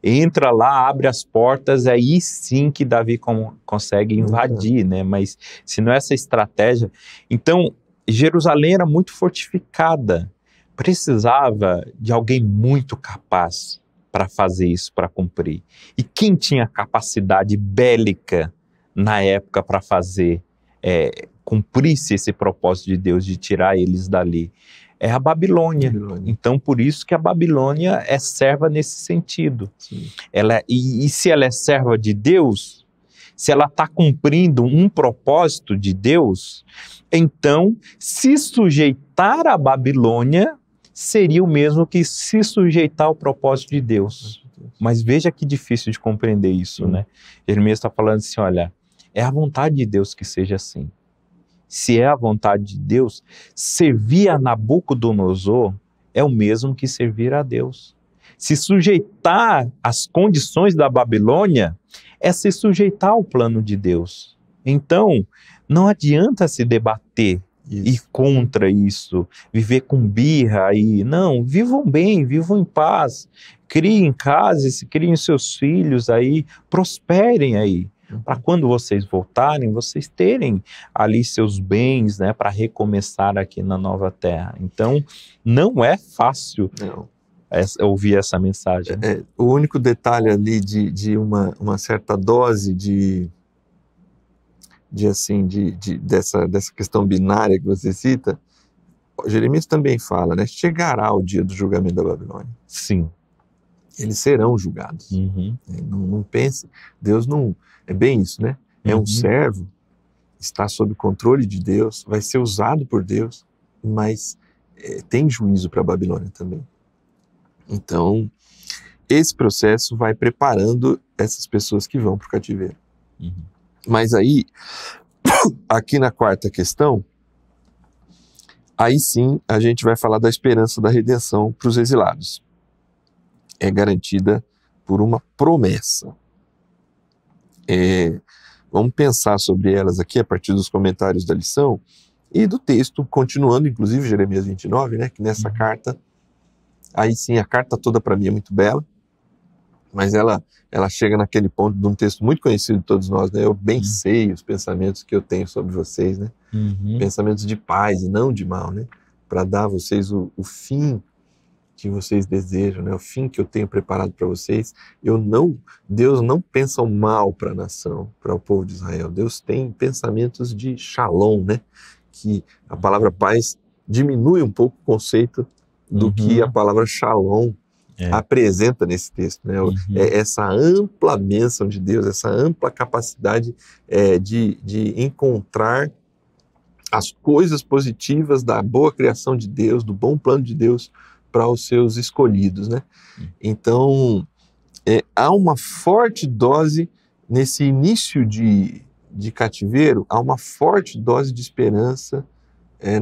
S2: entra lá, abre as portas, aí sim que Davi consegue invadir, né? Mas se não é essa estratégia... Então, Jerusalém era muito fortificada, precisava de alguém muito capaz para fazer isso, para cumprir. E quem tinha capacidade bélica na época para fazer, cumprisse esse propósito de Deus de tirar eles dali? é a Babilônia. Então, por isso que a Babilônia é serva nesse sentido. E se ela é serva de Deus, se ela está cumprindo um propósito de Deus, então se sujeitar à Babilônia seria o mesmo que se sujeitar ao propósito de Deus. Mas veja que difícil de compreender isso, né? Jeremias está falando assim, olha, é a vontade de Deus que seja assim. Se é a vontade de Deus, servir a Nabucodonosor é o mesmo que servir a Deus. Se sujeitar às condições da Babilônia é se sujeitar ao plano de Deus. Então, não adianta se debater e contra isso, viver com birra aí. Não, vivam bem, vivam em paz, criem casas, criem seus filhos aí, prosperem aí. Para quando vocês voltarem, vocês terem ali seus bens, né, para recomeçar aqui na nova terra. Então, não é fácil ouvir essa mensagem.
S1: O único detalhe ali de uma certa dose dessa questão binária que você cita, Jeremias também fala, né? Chegará o dia do julgamento da Babilônia.
S2: Sim.
S1: Eles serão julgados. Não pense, Deus não... É bem isso, né? É um servo, está sob o controle de Deus, vai ser usado por Deus, mas tem juízo para a Babilônia também. Então, esse processo vai preparando essas pessoas que vão para o cativeiro. Mas aí, aqui na quarta questão, aí sim a gente vai falar da esperança da redenção para os exilados. É garantida por uma promessa. Vamos pensar sobre elas aqui a partir dos comentários da lição e do texto, continuando inclusive Jeremias 29, né, que nessa carta, aí sim a carta toda para mim é muito bela, mas ela chega naquele ponto de um texto muito conhecido de todos nós, né? Eu bem sei os pensamentos que eu tenho sobre vocês, né? Pensamentos de paz e não de mal, né? Para dar a vocês o fim que vocês desejam, né? O fim que eu tenho preparado para vocês. Deus não pensa o mal para a nação, para o povo de Israel. Deus tem pensamentos de shalom, né? Que a palavra paz diminui um pouco o conceito do que a palavra shalom apresenta nesse texto, né? Essa ampla bênção de Deus, essa ampla capacidade de encontrar as coisas positivas da boa criação de Deus, do bom plano de Deus para os seus escolhidos, né? Então, há uma forte dose nesse início de cativeiro, há uma forte dose de esperança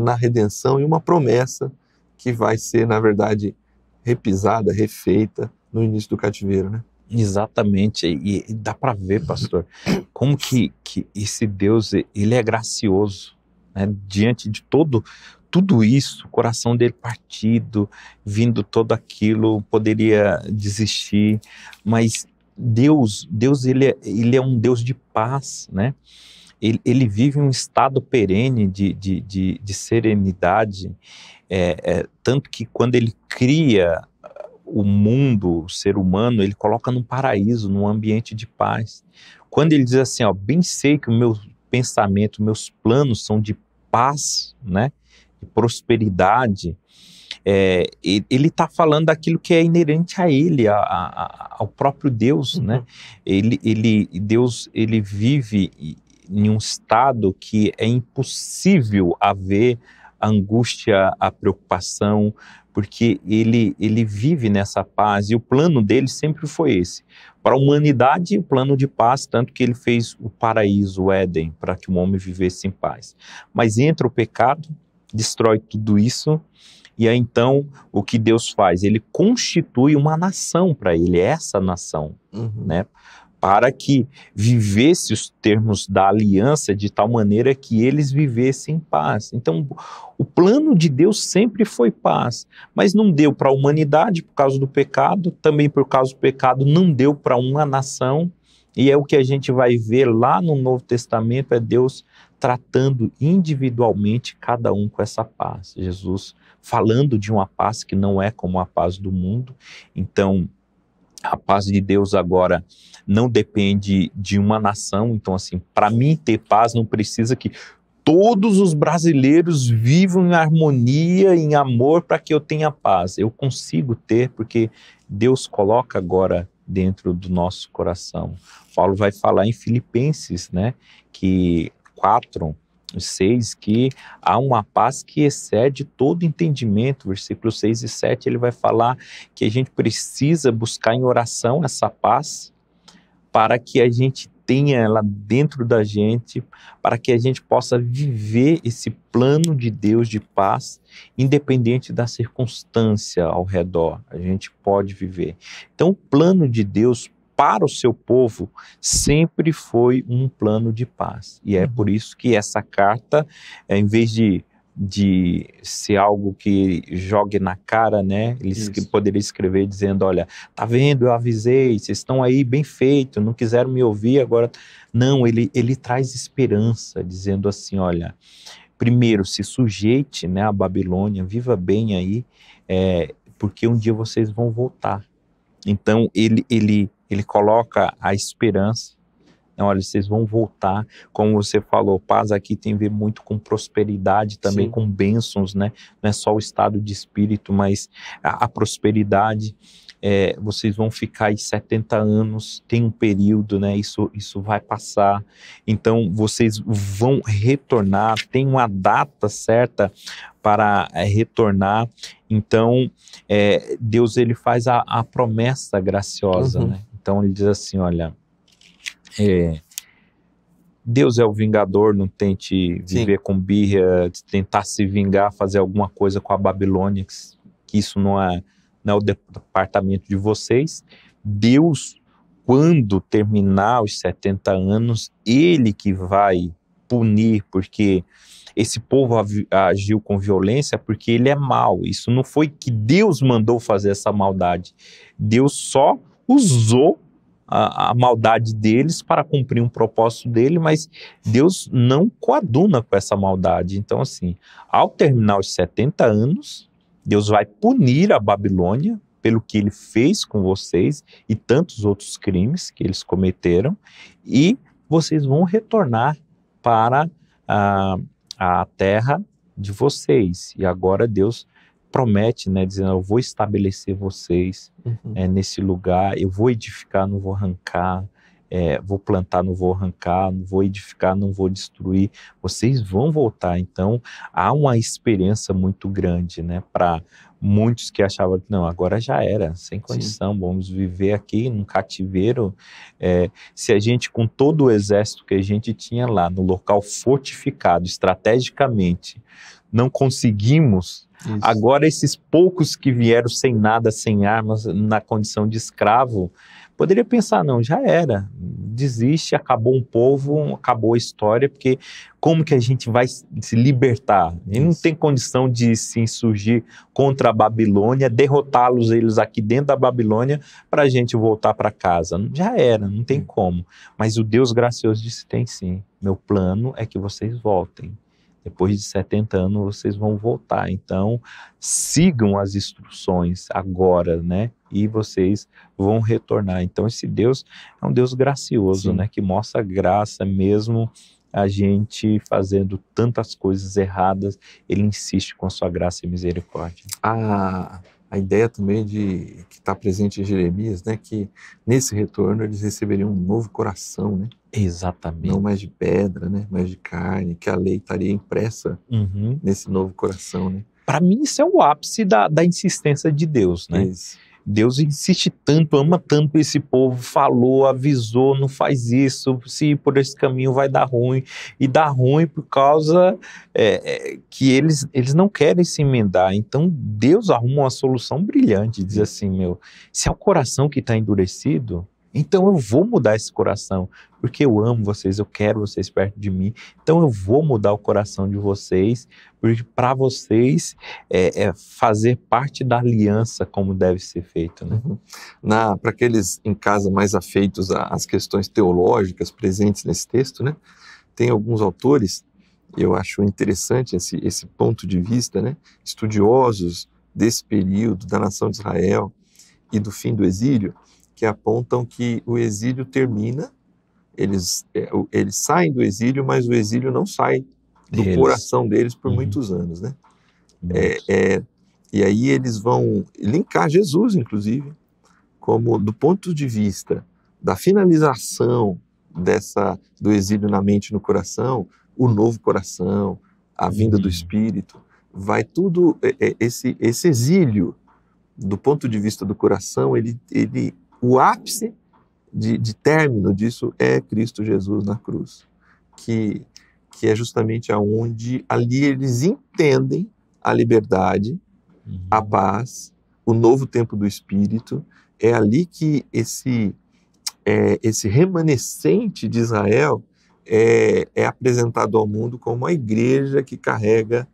S1: na redenção e uma promessa que vai ser, na verdade, repisada, refeita no início do cativeiro, né?
S2: Exatamente, e dá para ver, pastor, como que esse Deus, ele é gracioso, né? Diante de tudo isso, o coração dele partido, vindo todo aquilo, poderia desistir, mas Deus ele é um Deus de paz, né? Ele vive um estado perene de serenidade, tanto que quando ele cria o mundo, o ser humano, ele coloca num paraíso, num ambiente de paz. Quando ele diz assim, bem sei que o meu pensamento, meus planos são de paz, né? De prosperidade, ele está falando daquilo que é inerente a ele, ao próprio Deus, né? Deus vive em um estado que é impossível haver a angústia, a preocupação, porque ele vive nessa paz, e o plano dele sempre foi esse. Para a humanidade, o plano de paz, tanto que ele fez o paraíso, o Éden, para que o homem vivesse em paz. Mas entra o pecado, destrói tudo isso, e aí então o que Deus faz? Ele constitui uma nação para ele, essa nação, né? Para que vivesse os termos da aliança de tal maneira que eles vivessem em paz. Então, o plano de Deus sempre foi paz, mas não deu para a humanidade por causa do pecado, também por causa do pecado não deu para uma nação, e é o que a gente vai ver lá no Novo Testamento, é Deus tratando individualmente cada um com essa paz. Jesus falando de uma paz que não é como a paz do mundo. Então, a paz de Deus agora não depende de uma nação. Então, assim, para mim ter paz não precisa que todos os brasileiros vivam em harmonia, em amor, para que eu tenha paz. Eu consigo ter, porque Deus coloca agora dentro do nosso coração. Paulo vai falar em Filipenses, né, que 4:6, que há uma paz que excede todo entendimento. Versículos 6 e 7, ele vai falar que a gente precisa buscar em oração essa paz, para que a gente tenha ela dentro da gente, para que a gente possa viver esse plano de Deus de paz, independente da circunstância ao redor, a gente pode viver. Então, o plano de Deus para o seu povo sempre foi um plano de paz. E é por isso que essa carta, em vez de ser algo que jogue na cara, né? Ele poderia escrever dizendo, olha, tá vendo, eu avisei, vocês estão aí bem feito, não quiseram me ouvir, agora... Não, ele traz esperança, dizendo assim, olha, primeiro, se sujeite, né, à Babilônia, viva bem aí, porque um dia vocês vão voltar. Então, ele coloca a esperança. Olha, vocês vão voltar, como você falou, paz aqui tem a ver muito com prosperidade, também Sim. com bênçãos, né? Não é só o estado de espírito, mas a prosperidade. Vocês vão ficar aí 70 anos, tem um período, né? Isso vai passar. Então, vocês vão retornar, tem uma data certa para retornar. Então, Deus ele faz a promessa graciosa, né? Então, ele diz assim, olha... Deus é o vingador, não tente viver com birra, tentar se vingar, fazer alguma coisa com a Babilônia, que isso não é o departamento de vocês. Deus, quando terminar os 70 anos, ele que vai punir, porque esse povo agiu com violência porque ele é mau. Isso não foi que Deus mandou fazer essa maldade. Deus só usou a maldade deles para cumprir um propósito dele, mas Deus não coaduna com essa maldade. Então, assim, ao terminar os 70 anos, Deus vai punir a Babilônia pelo que ele fez com vocês e tantos outros crimes que eles cometeram, e vocês vão retornar para a terra de vocês. E agora Deus promete, né, dizendo, eu vou estabelecer vocês nesse lugar, eu vou edificar, não vou arrancar, vou plantar, não vou arrancar, não vou edificar, não vou destruir, vocês vão voltar. Então, há uma esperança muito grande, né, para muitos que achavam, não, agora já era, sem condição, Sim. vamos viver aqui num cativeiro. Se a gente, com todo o exército que a gente tinha lá, no local fortificado, estrategicamente, não conseguimos, Isso. agora esses poucos que vieram sem nada, sem armas, na condição de escravo, poderia pensar, não, já era, desiste, acabou um povo, acabou a história, porque como que a gente vai se libertar? Ele não tem condição de se insurgir contra a Babilônia, derrotá-los eles aqui dentro da Babilônia, para a gente voltar para casa. Já era, não tem como. Mas o Deus gracioso disse, tem sim, meu plano é que vocês voltem. Depois de 70 anos vocês vão voltar, então sigam as instruções agora, né? E vocês vão retornar. Então esse Deus é um Deus gracioso, né? Que mostra graça mesmo a gente fazendo tantas coisas erradas, ele insiste com a sua graça e misericórdia.
S1: A ideia também que está presente em Jeremias, né, que nesse retorno eles receberiam um novo coração, né?
S2: Exatamente.
S1: Não mais de pedra, né, mais de carne, que a lei estaria impressa nesse novo coração, né?
S2: Para mim isso é o ápice da insistência de Deus, né?
S1: Isso.
S2: Deus insiste tanto, ama tanto esse povo, falou, avisou, não faz isso, se ir por esse caminho vai dar ruim, e dá ruim por causa que eles não querem se emendar. Então Deus arruma uma solução brilhante, diz assim, se é o coração que está endurecido, então eu vou mudar esse coração, porque eu amo vocês, eu quero vocês perto de mim, então eu vou mudar o coração de vocês, porque para vocês fazer parte da aliança como deve ser feito, né?
S1: Para aqueles em casa mais afeitos às questões teológicas presentes nesse texto, né, tem alguns autores, eu acho interessante esse ponto de vista, né, estudiosos desse período da nação de Israel e do fim do exílio, que apontam que o exílio termina, eles saem do exílio, mas o exílio não sai do coração deles por muitos anos, né? E aí eles vão linkar Jesus, inclusive, como do ponto de vista da finalização do exílio na mente e no coração, o novo coração, a vinda do Espírito, vai tudo, esse exílio, do ponto de vista do coração, o ápice de término disso é Cristo Jesus na cruz, que é justamente aonde ali eles entendem a liberdade, a paz, o novo tempo do Espírito. É ali que esse remanescente de Israel é apresentado ao mundo como a igreja que carrega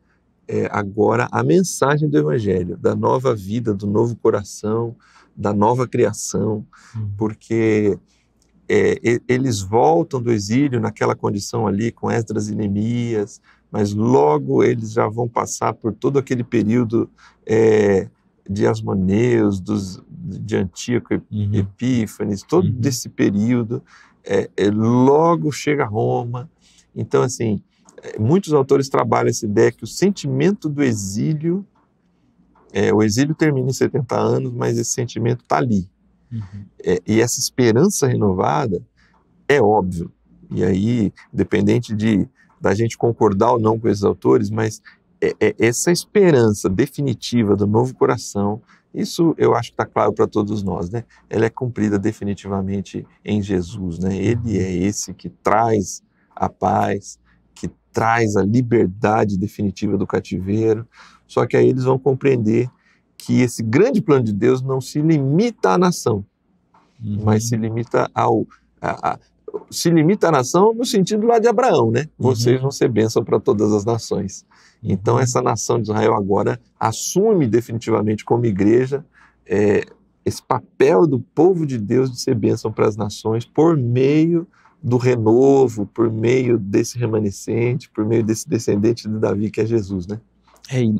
S1: agora a mensagem do Evangelho, da nova vida, do novo coração, da nova criação, porque eles voltam do exílio naquela condição ali com Esdras e Neemias, mas logo eles já vão passar por todo aquele período de Asmoneus, de Antíoco, Epífanes, todo desse período, logo chega Roma. Então, assim, muitos autores trabalham essa ideia que o sentimento do exílio, o exílio termina em 70 anos, mas esse sentimento está ali. E essa esperança renovada é óbvio. E aí, dependente da gente concordar ou não com esses autores, mas essa esperança definitiva do novo coração, isso eu acho que está claro para todos nós, né? Ela é cumprida definitivamente em Jesus, né? Ele é esse que traz a paz, que traz a liberdade definitiva do cativeiro. Só que aí eles vão compreender que esse grande plano de Deus não se limita à nação, mas se limita se limita à nação no sentido lá de Abraão, né? Vocês vão ser bênção para todas as nações. Então essa nação de Israel agora assume definitivamente como igreja esse papel do povo de Deus de ser bênção para as nações por meio do renovo, por meio desse remanescente, por meio desse descendente de Davi que é Jesus, né?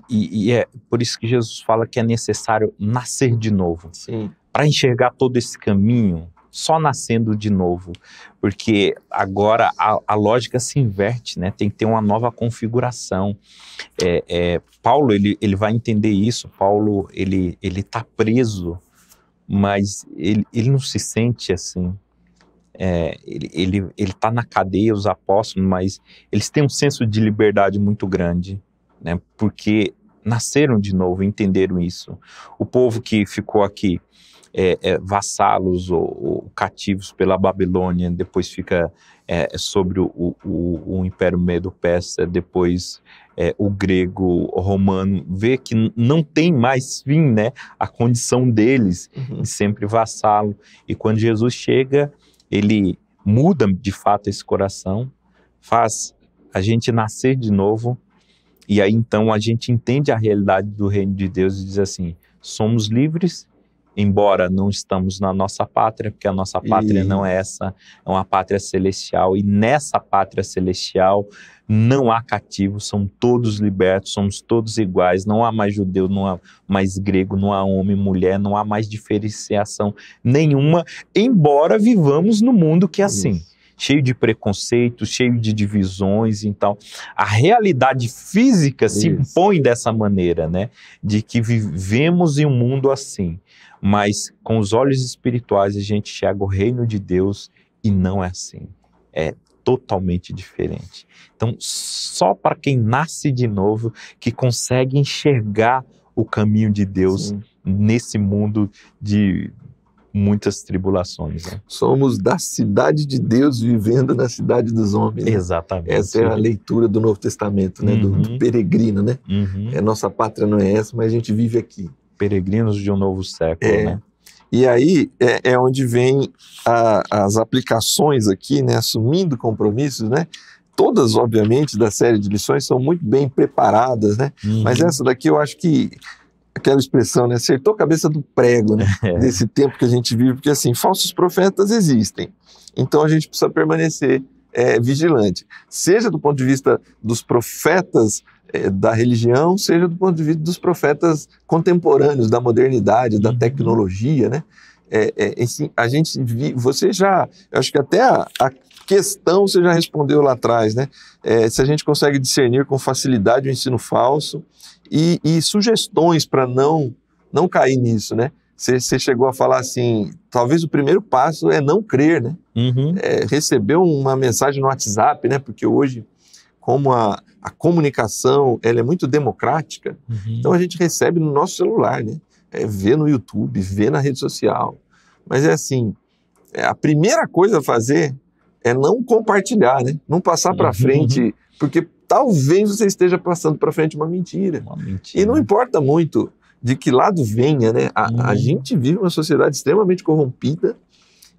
S2: E é por isso que Jesus fala que é necessário nascer de novo.
S1: Sim.
S2: Para enxergar todo esse caminho, só nascendo de novo, porque agora a lógica se inverte, né? Tem que ter uma nova configuração. Paulo, ele vai entender isso. Paulo, ele está preso, mas ele não se sente assim. Ele está na cadeia, os apóstolos, mas eles têm um senso de liberdade muito grande, né? Porque nasceram de novo, entenderam isso. O povo que ficou aqui vassalos ou cativos pela Babilônia, depois fica sobre o Império Medo-Persa, depois o grego, o romano, vê que não tem mais fim, né? A condição deles de sempre vassalo. E quando Jesus chega, ele muda de fato esse coração, faz a gente nascer de novo, e aí então a gente entende a realidade do reino de Deus e diz assim: somos livres, embora não estamos na nossa pátria, porque a nossa pátria não é essa, é uma pátria celestial, e nessa pátria celestial não há cativos, são todos libertos, somos todos iguais, não há mais judeu, não há mais grego, não há homem, mulher, não há mais diferenciação nenhuma, embora vivamos no mundo que é assim, cheio de preconceitos, cheio de divisões. Então a realidade física se impõe dessa maneira, né? De que vivemos em um mundo assim, mas com os olhos espirituais a gente enxerga o reino de Deus e não é assim, é totalmente diferente. Então só para quem nasce de novo que consegue enxergar o caminho de Deus nesse mundo de muitas tribulações, né?
S1: Somos da cidade de Deus vivendo na cidade dos homens.
S2: Exatamente.
S1: Essa é a leitura do Novo Testamento, né? Do peregrino, né? Nossa pátria não é essa, mas a gente vive aqui.
S2: Peregrinos de um novo século, né?
S1: E aí é onde vem as aplicações aqui, né? Assumindo compromissos, né? Todas, obviamente, da série de lições são muito bem preparadas, né? Mas essa daqui eu acho que aquela expressão, né? Acertou a cabeça do prego, né? Desse tempo que a gente vive, porque assim, falsos profetas existem. Então a gente precisa permanecer vigilante. Seja do ponto de vista dos profetas da religião, seja do ponto de vista dos profetas contemporâneos, da modernidade, da tecnologia, né? Assim, a gente você já, eu acho que até questão você já respondeu lá atrás, né? Se a gente consegue discernir com facilidade o ensino falso e sugestões para não cair nisso, né? Você chegou a falar assim, talvez o primeiro passo é não crer, né?
S2: Uhum.
S1: Receber uma mensagem no WhatsApp, né? Porque hoje, como a comunicação ela é muito democrática, então a gente recebe no nosso celular, né? Vê no YouTube, vê na rede social. Mas é assim, a primeira coisa a fazer é não compartilhar, né? Não passar para frente, porque talvez você esteja passando para frente uma mentira. E não importa muito de que lado venha, né? A gente vive uma sociedade extremamente corrompida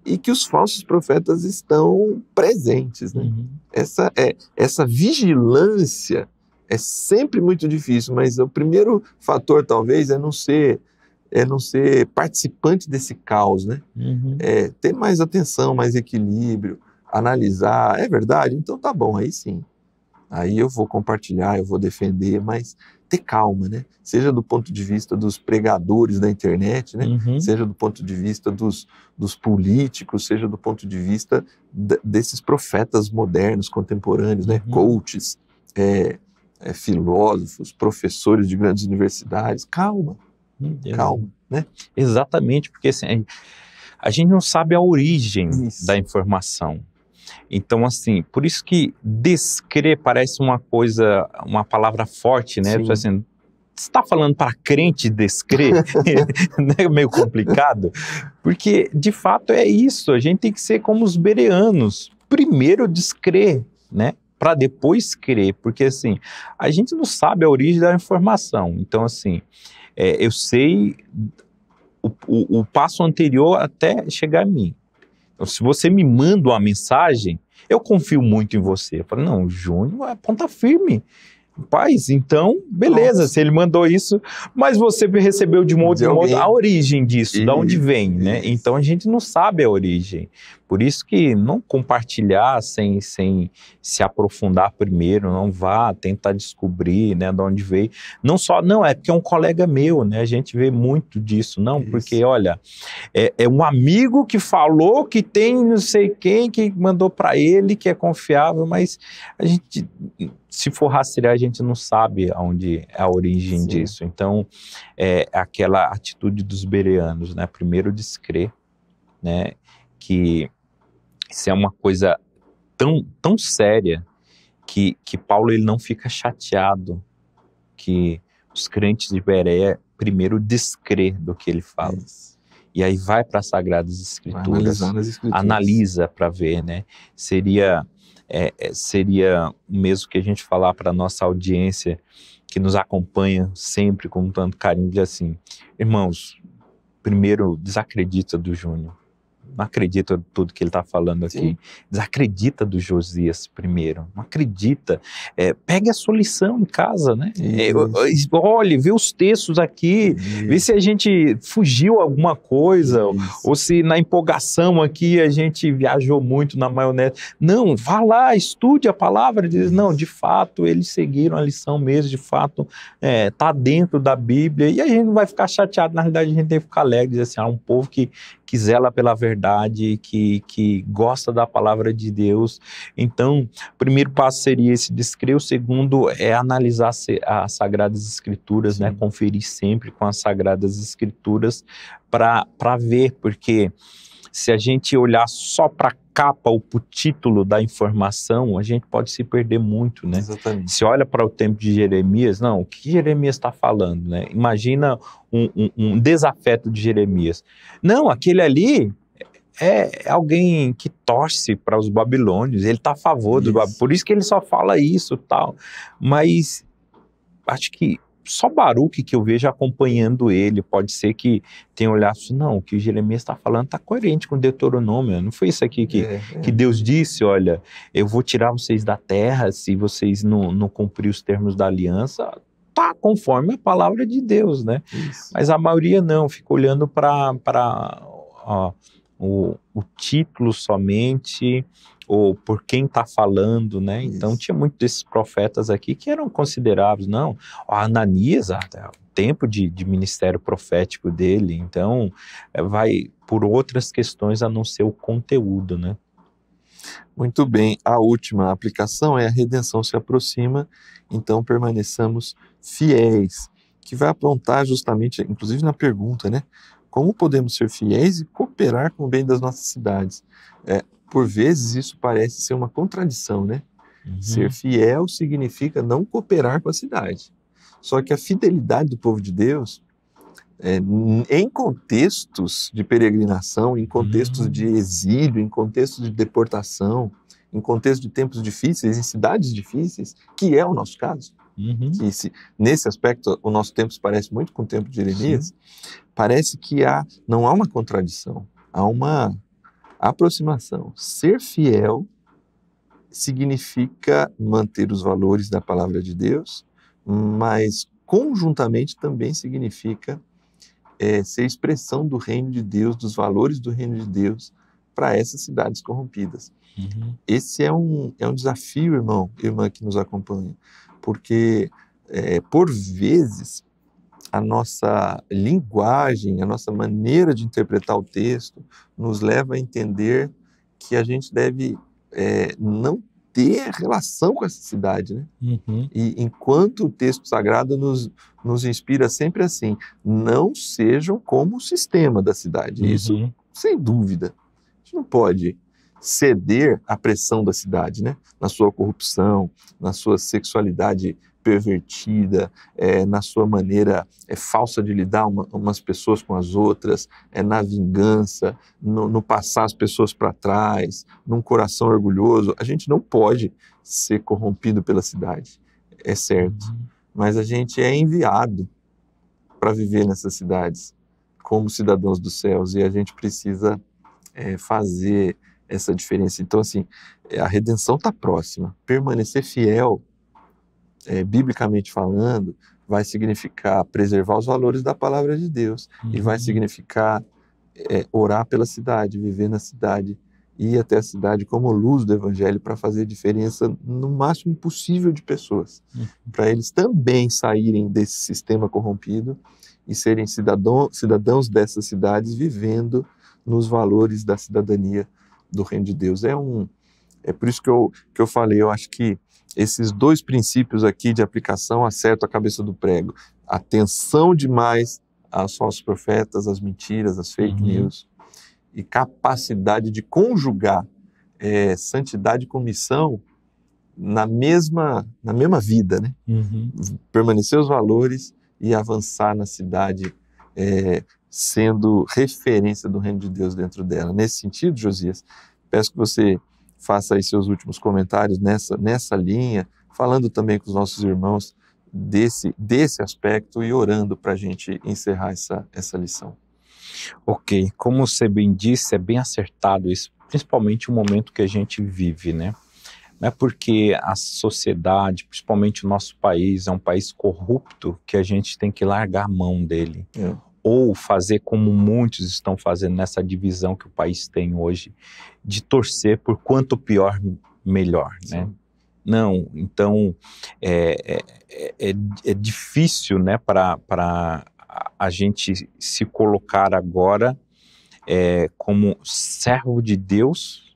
S1: e que os falsos profetas estão presentes, né? Essa vigilância é sempre muito difícil, mas o primeiro fator talvez é não ser participante desse caos, né? Ter mais atenção, mais equilíbrio, analisar, é verdade? Então tá bom, aí sim. Aí eu vou compartilhar, eu vou defender, mas ter calma, né? Seja do ponto de vista dos pregadores da internet, né? Seja do ponto de vista dos políticos, seja do ponto de vista desses profetas modernos, contemporâneos, né? Coaches, filósofos, professores de grandes universidades. Calma, calma, né?
S2: Exatamente, porque assim, a gente não sabe a origem da informação. Então, assim, por isso que descrer parece uma coisa, uma palavra forte, né? Assim, você está falando para crente descrer? Não é meio complicado? Porque, de fato, é isso. A gente tem que ser como os bereanos. Primeiro descrer, né? Para depois crer. Porque, assim, a gente não sabe a origem da informação. Então, assim, eu sei o passo anterior até chegar a mim. Então, se você me manda uma mensagem, eu confio muito em você. Eu falo, não, o Júnior é ponta firme. Paz, então, beleza, Nossa. Se ele mandou isso, mas você recebeu de um outro modo a origem disso, de onde vem, né? Então a gente não sabe a origem. Por isso que não compartilhar sem se aprofundar primeiro, não vá tentar descobrir, né, de onde veio. Não, é porque é um colega meu, né? A gente vê muito disso, não, porque, olha, é um amigo que falou que tem não sei quem que mandou para ele, que é confiável, mas a gente, se for rastrear, a gente não sabe onde é a origem disso. Então, é aquela atitude dos bereanos, né? Primeiro descrer, né? Que isso é uma coisa tão séria que Paulo ele não fica chateado que os crentes de Bereia primeiro descrer do que ele fala. E aí vai para as Sagradas Escrituras, analisa para ver, né? Seria o mesmo que a gente falar para a nossa audiência que nos acompanha sempre com tanto carinho, de assim, irmãos, primeiro desacredita do Júnior. Não acredita em tudo que ele está falando aqui. Sim. Desacredita do Josias primeiro. Não acredita. Pegue a sua lição em casa, né? Olhe, vê os textos aqui. Vê se a gente fugiu alguma coisa. Ou se na empolgação aqui a gente viajou muito na maionese. Não, vá lá, estude a palavra. Diz, não, de fato, eles seguiram a lição mesmo. De fato, está dentro da Bíblia. E a gente não vai ficar chateado. Na realidade, a gente tem que ficar alegre. Dizer assim, um povo que zela pela verdade, que gosta da palavra de Deus. Então, o primeiro passo seria esse descrer, o segundo é analisar as Sagradas Escrituras, né? Conferir sempre com as Sagradas Escrituras para ver, porque se a gente olhar só para a capa ou para o título da informação, a gente pode se perder muito, né?
S1: Exatamente.
S2: Se olha para o tempo de Jeremias, não, o que Jeremias está falando, né? Imagina um desafeto de Jeremias. Não, aquele ali é alguém que torce para os babilônios, ele está a favor dos babilônios, por isso que ele só fala isso, tal. Mas acho que só Baruque que eu vejo acompanhando ele, pode ser que tenha olhado assim, não, o que o Jeremias está falando está coerente com o Deuteronômio, não foi isso aqui que Deus disse, olha, eu vou tirar vocês da terra se vocês não cumprirem os termos da aliança, tá conforme a palavra de Deus, né? Isso. Mas a maioria não, fica olhando para o título somente, ou por quem está falando, né? Isso. Então tinha muitos desses profetas aqui que eram considerados, não, Ananias, até o tempo de ministério profético dele, então vai por outras questões a não ser o conteúdo, né?
S1: Muito bem, a última aplicação é a redenção se aproxima, então permaneçamos fiéis, que vai apontar justamente, inclusive na pergunta, né? Como podemos ser fiéis e cooperar com o bem das nossas cidades? Por vezes isso parece ser uma contradição, né? Ser fiel significa não cooperar com a cidade. Só que a fidelidade do povo de Deus, em contextos de peregrinação, em contextos de exílio, em contextos de deportação, em contextos de tempos difíceis, em cidades difíceis, que é o nosso caso, que nesse aspecto o nosso tempo se parece muito com o tempo de Jeremias, parece que não há uma contradição, há uma aproximação. Ser fiel significa manter os valores da palavra de Deus, mas conjuntamente também significa ser expressão do reino de Deus, dos valores do reino de Deus para essas cidades corrompidas. Esse é um desafio, irmão, irmã que nos acompanha, porque por vezes a nossa linguagem, a nossa maneira de interpretar o texto nos leva a entender que a gente deve não ter relação com essa cidade, né? E enquanto o texto sagrado nos inspira sempre assim, não sejam como o sistema da cidade. Isso, sem dúvida. A gente não pode ceder à pressão da cidade, né? Na sua corrupção, na sua sexualidade pervertida, na sua maneira falsa de lidar umas pessoas com as outras, na vingança, no passar as pessoas para trás, num coração orgulhoso. A gente não pode ser corrompido pela cidade, é certo. Mas a gente é enviado para viver nessas cidades como cidadãos dos céus e a gente precisa fazer essa diferença. Então, assim, a redenção está próxima. Permanecer fiel, biblicamente falando, vai significar preservar os valores da palavra de Deus e vai significar orar pela cidade, viver na cidade, ir até a cidade como luz do evangelho para fazer diferença no máximo possível de pessoas, para eles também saírem desse sistema corrompido e serem cidadãos dessas cidades vivendo nos valores da cidadania do reino de Deus. É por isso que eu falei, eu acho que esses dois princípios aqui de aplicação acertam a cabeça do prego. Atenção demais aos falsos profetas, às mentiras, às fake news, e capacidade de conjugar santidade com missão na mesma vida, né? Permanecer os valores e avançar na cidade sendo referência do reino de Deus dentro dela. Nesse sentido, Josias, peço que você faça aí seus últimos comentários nessa linha, falando também com os nossos irmãos desse aspecto e orando para a gente encerrar essa lição.
S2: Ok, como você bem disse, é bem acertado isso, principalmente o momento que a gente vive, né? Não é porque a sociedade, principalmente o nosso país, é um país corrupto que a gente tem que largar a mão dele. Ou fazer como muitos estão fazendo nessa divisão que o país tem hoje, de torcer por quanto pior, melhor, né? Não, então é difícil, né, para a gente se colocar agora como servo de Deus,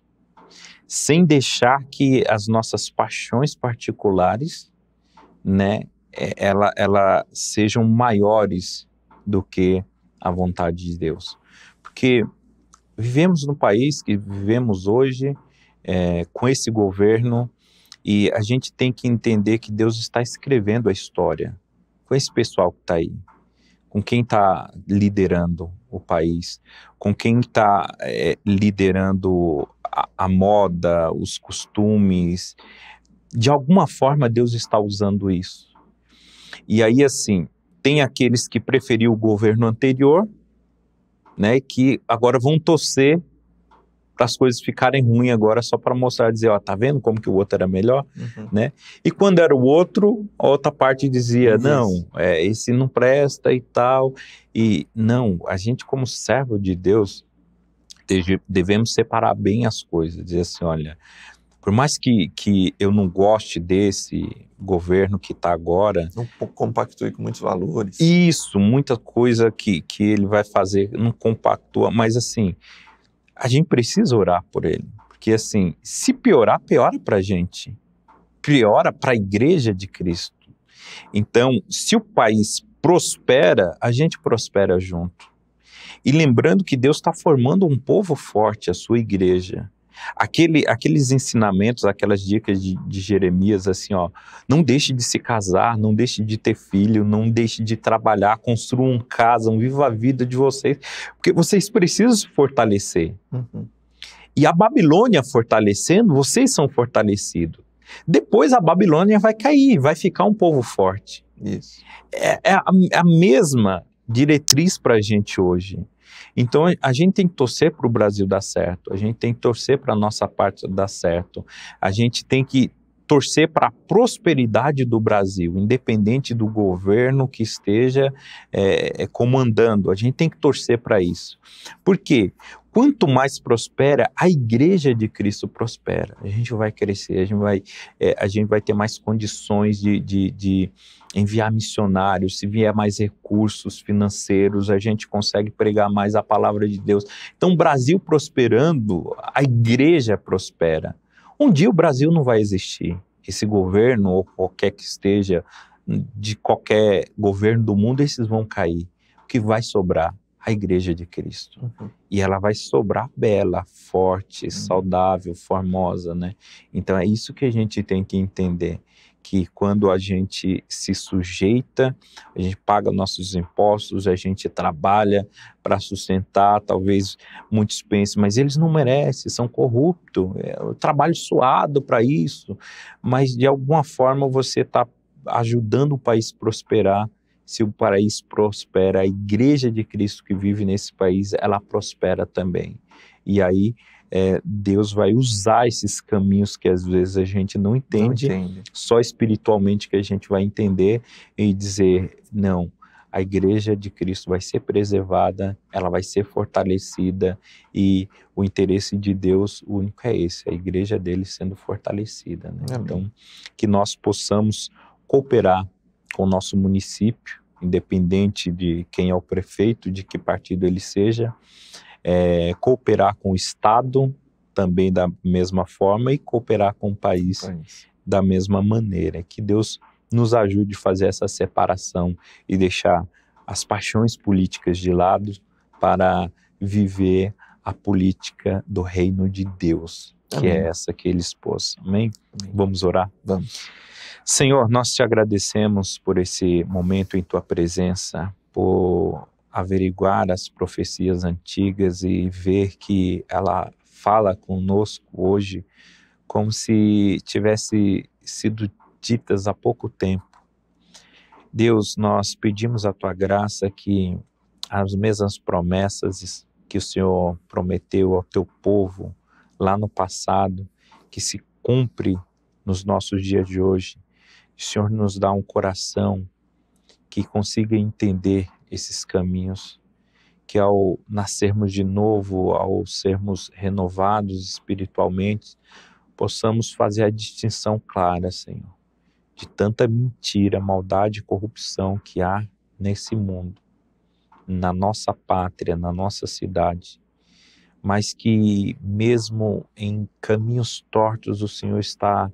S2: sem deixar que as nossas paixões particulares, né, ela sejam maiores do que a vontade de Deus. Porque vivemos no país que vivemos hoje, com esse governo, e a gente tem que entender que Deus está escrevendo a história com esse pessoal que está aí, com quem está liderando o país, com quem está liderando a moda, os costumes. De alguma forma Deus está usando isso. E aí, assim, tem aqueles que preferiam o governo anterior, né, que agora vão torcer para as coisas ficarem ruins agora só para mostrar, dizer, ó, tá vendo como que o outro era melhor, né? E quando era o outro, a outra parte dizia, não, esse não presta e tal. E não, a gente como servo de Deus devemos separar bem as coisas, dizer assim, olha, por mais que eu não goste desse governo que está agora...
S1: Não compactue com muitos valores.
S2: Isso, muita coisa que ele vai fazer não compactua, mas assim, a gente precisa orar por ele, Porque assim, se piorar, piora para a gente. Piora para a igreja de Cristo. Então, se o país prospera, a gente prospera junto. E lembrando que Deus está formando um povo forte, a sua igreja. Aqueles ensinamentos, aquelas dicas de Jeremias, assim, ó, não deixe de se casar, não deixe de ter filho, não deixe de trabalhar, construam casa, vivam a vida de vocês, porque vocês precisam se fortalecer. E a Babilônia fortalecendo, vocês são fortalecidos. Depois a Babilônia vai cair, vai ficar um povo forte.
S1: Isso.
S2: É a mesma diretriz para a gente hoje. Então a gente tem que torcer para o Brasil dar certo, a gente tem que torcer para a nossa parte dar certo, a gente tem que torcer para a prosperidade do Brasil, independente do governo que esteja comandando, a gente tem que torcer para isso. Por quê? Quanto mais prospera, a igreja de Cristo prospera. A gente vai crescer, a gente vai ter mais condições de enviar missionários, se vier mais recursos financeiros, a gente consegue pregar mais a palavra de Deus. Então, o Brasil prosperando, a igreja prospera. Um dia o Brasil não vai existir. Esse governo, ou qualquer que esteja, de qualquer governo do mundo, esses vão cair. O que vai sobrar? A igreja de Cristo. E ela vai sobrar bela, forte, saudável, formosa, né? Então é isso que a gente tem que entender, que quando a gente se sujeita, a gente paga nossos impostos, a gente trabalha para sustentar, talvez muitos pensem, mas eles não merecem, são corruptos, eu trabalho suado para isso, mas de alguma forma você está ajudando o país a prosperar. Se o país prospera, a igreja de Cristo que vive nesse país, ela prospera também. E aí Deus vai usar esses caminhos que às vezes a gente não entende, só espiritualmente que a gente vai entender e dizer, não, a igreja de Cristo vai ser preservada, ela vai ser fortalecida e o interesse de Deus, o único é esse, a igreja dele sendo fortalecida, né? Então, que nós possamos cooperar com o nosso município, independente de quem é o prefeito, de que partido ele seja, cooperar com o Estado também da mesma forma e cooperar com o país da mesma maneira. Que Deus nos ajude a fazer essa separação e deixar as paixões políticas de lado para viver a política do reino de Deus, que é essa que ele expôs. Amém? Vamos orar?
S1: Vamos.
S2: Senhor, nós te agradecemos por esse momento em tua presença, por averiguar as profecias antigas e ver que ela fala conosco hoje como se tivesse sido ditas há pouco tempo. Deus, nós pedimos a tua graça que as mesmas promessas que o Senhor prometeu ao teu povo lá no passado, que se cumpre nos nossos dias de hoje. O Senhor nos dá um coração que consiga entender esses caminhos, que ao nascermos de novo, ao sermos renovados espiritualmente, possamos fazer a distinção clara, Senhor, de tanta mentira, maldade e corrupção que há nesse mundo, na nossa pátria, na nossa cidade, mas que mesmo em caminhos tortos o Senhor está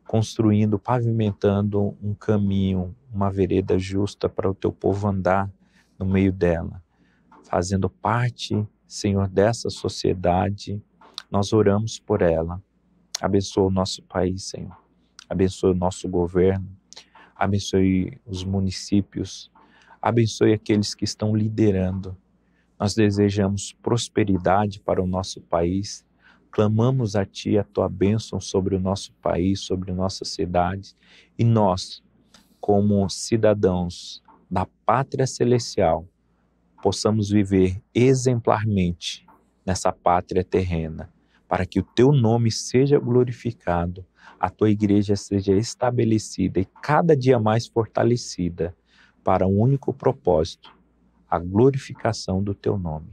S2: construindo, pavimentando um caminho, uma vereda justa para o teu povo andar no meio dela, fazendo parte, Senhor, dessa sociedade. Nós oramos por ela. Abençoa o nosso país, Senhor. Abençoe o nosso governo. Abençoe os municípios. Abençoe aqueles que estão liderando. Nós desejamos prosperidade para o nosso país. Clamamos a Ti a Tua bênção sobre o nosso país, sobre nossa cidade. E nós, como cidadãos da pátria celestial, possamos viver exemplarmente nessa pátria terrena, para que o Teu nome seja glorificado, a Tua igreja seja estabelecida e cada dia mais fortalecida para um único propósito, a glorificação do Teu nome.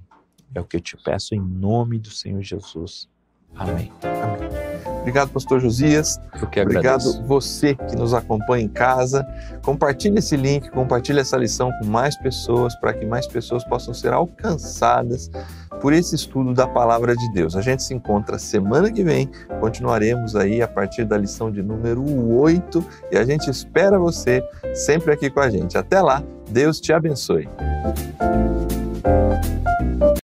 S2: É o que eu te peço em nome do Senhor Jesus. Amém.
S1: Amém. Obrigado, pastor Josias.
S2: Eu que agradeço.
S1: Obrigado você que nos acompanha em casa. Compartilhe esse link, compartilhe essa lição com mais pessoas, para que mais pessoas possam ser alcançadas por esse estudo da Palavra de Deus. A gente se encontra semana que vem, continuaremos aí a partir da lição de número 8 e a gente espera você sempre aqui com a gente. Até lá, Deus te abençoe.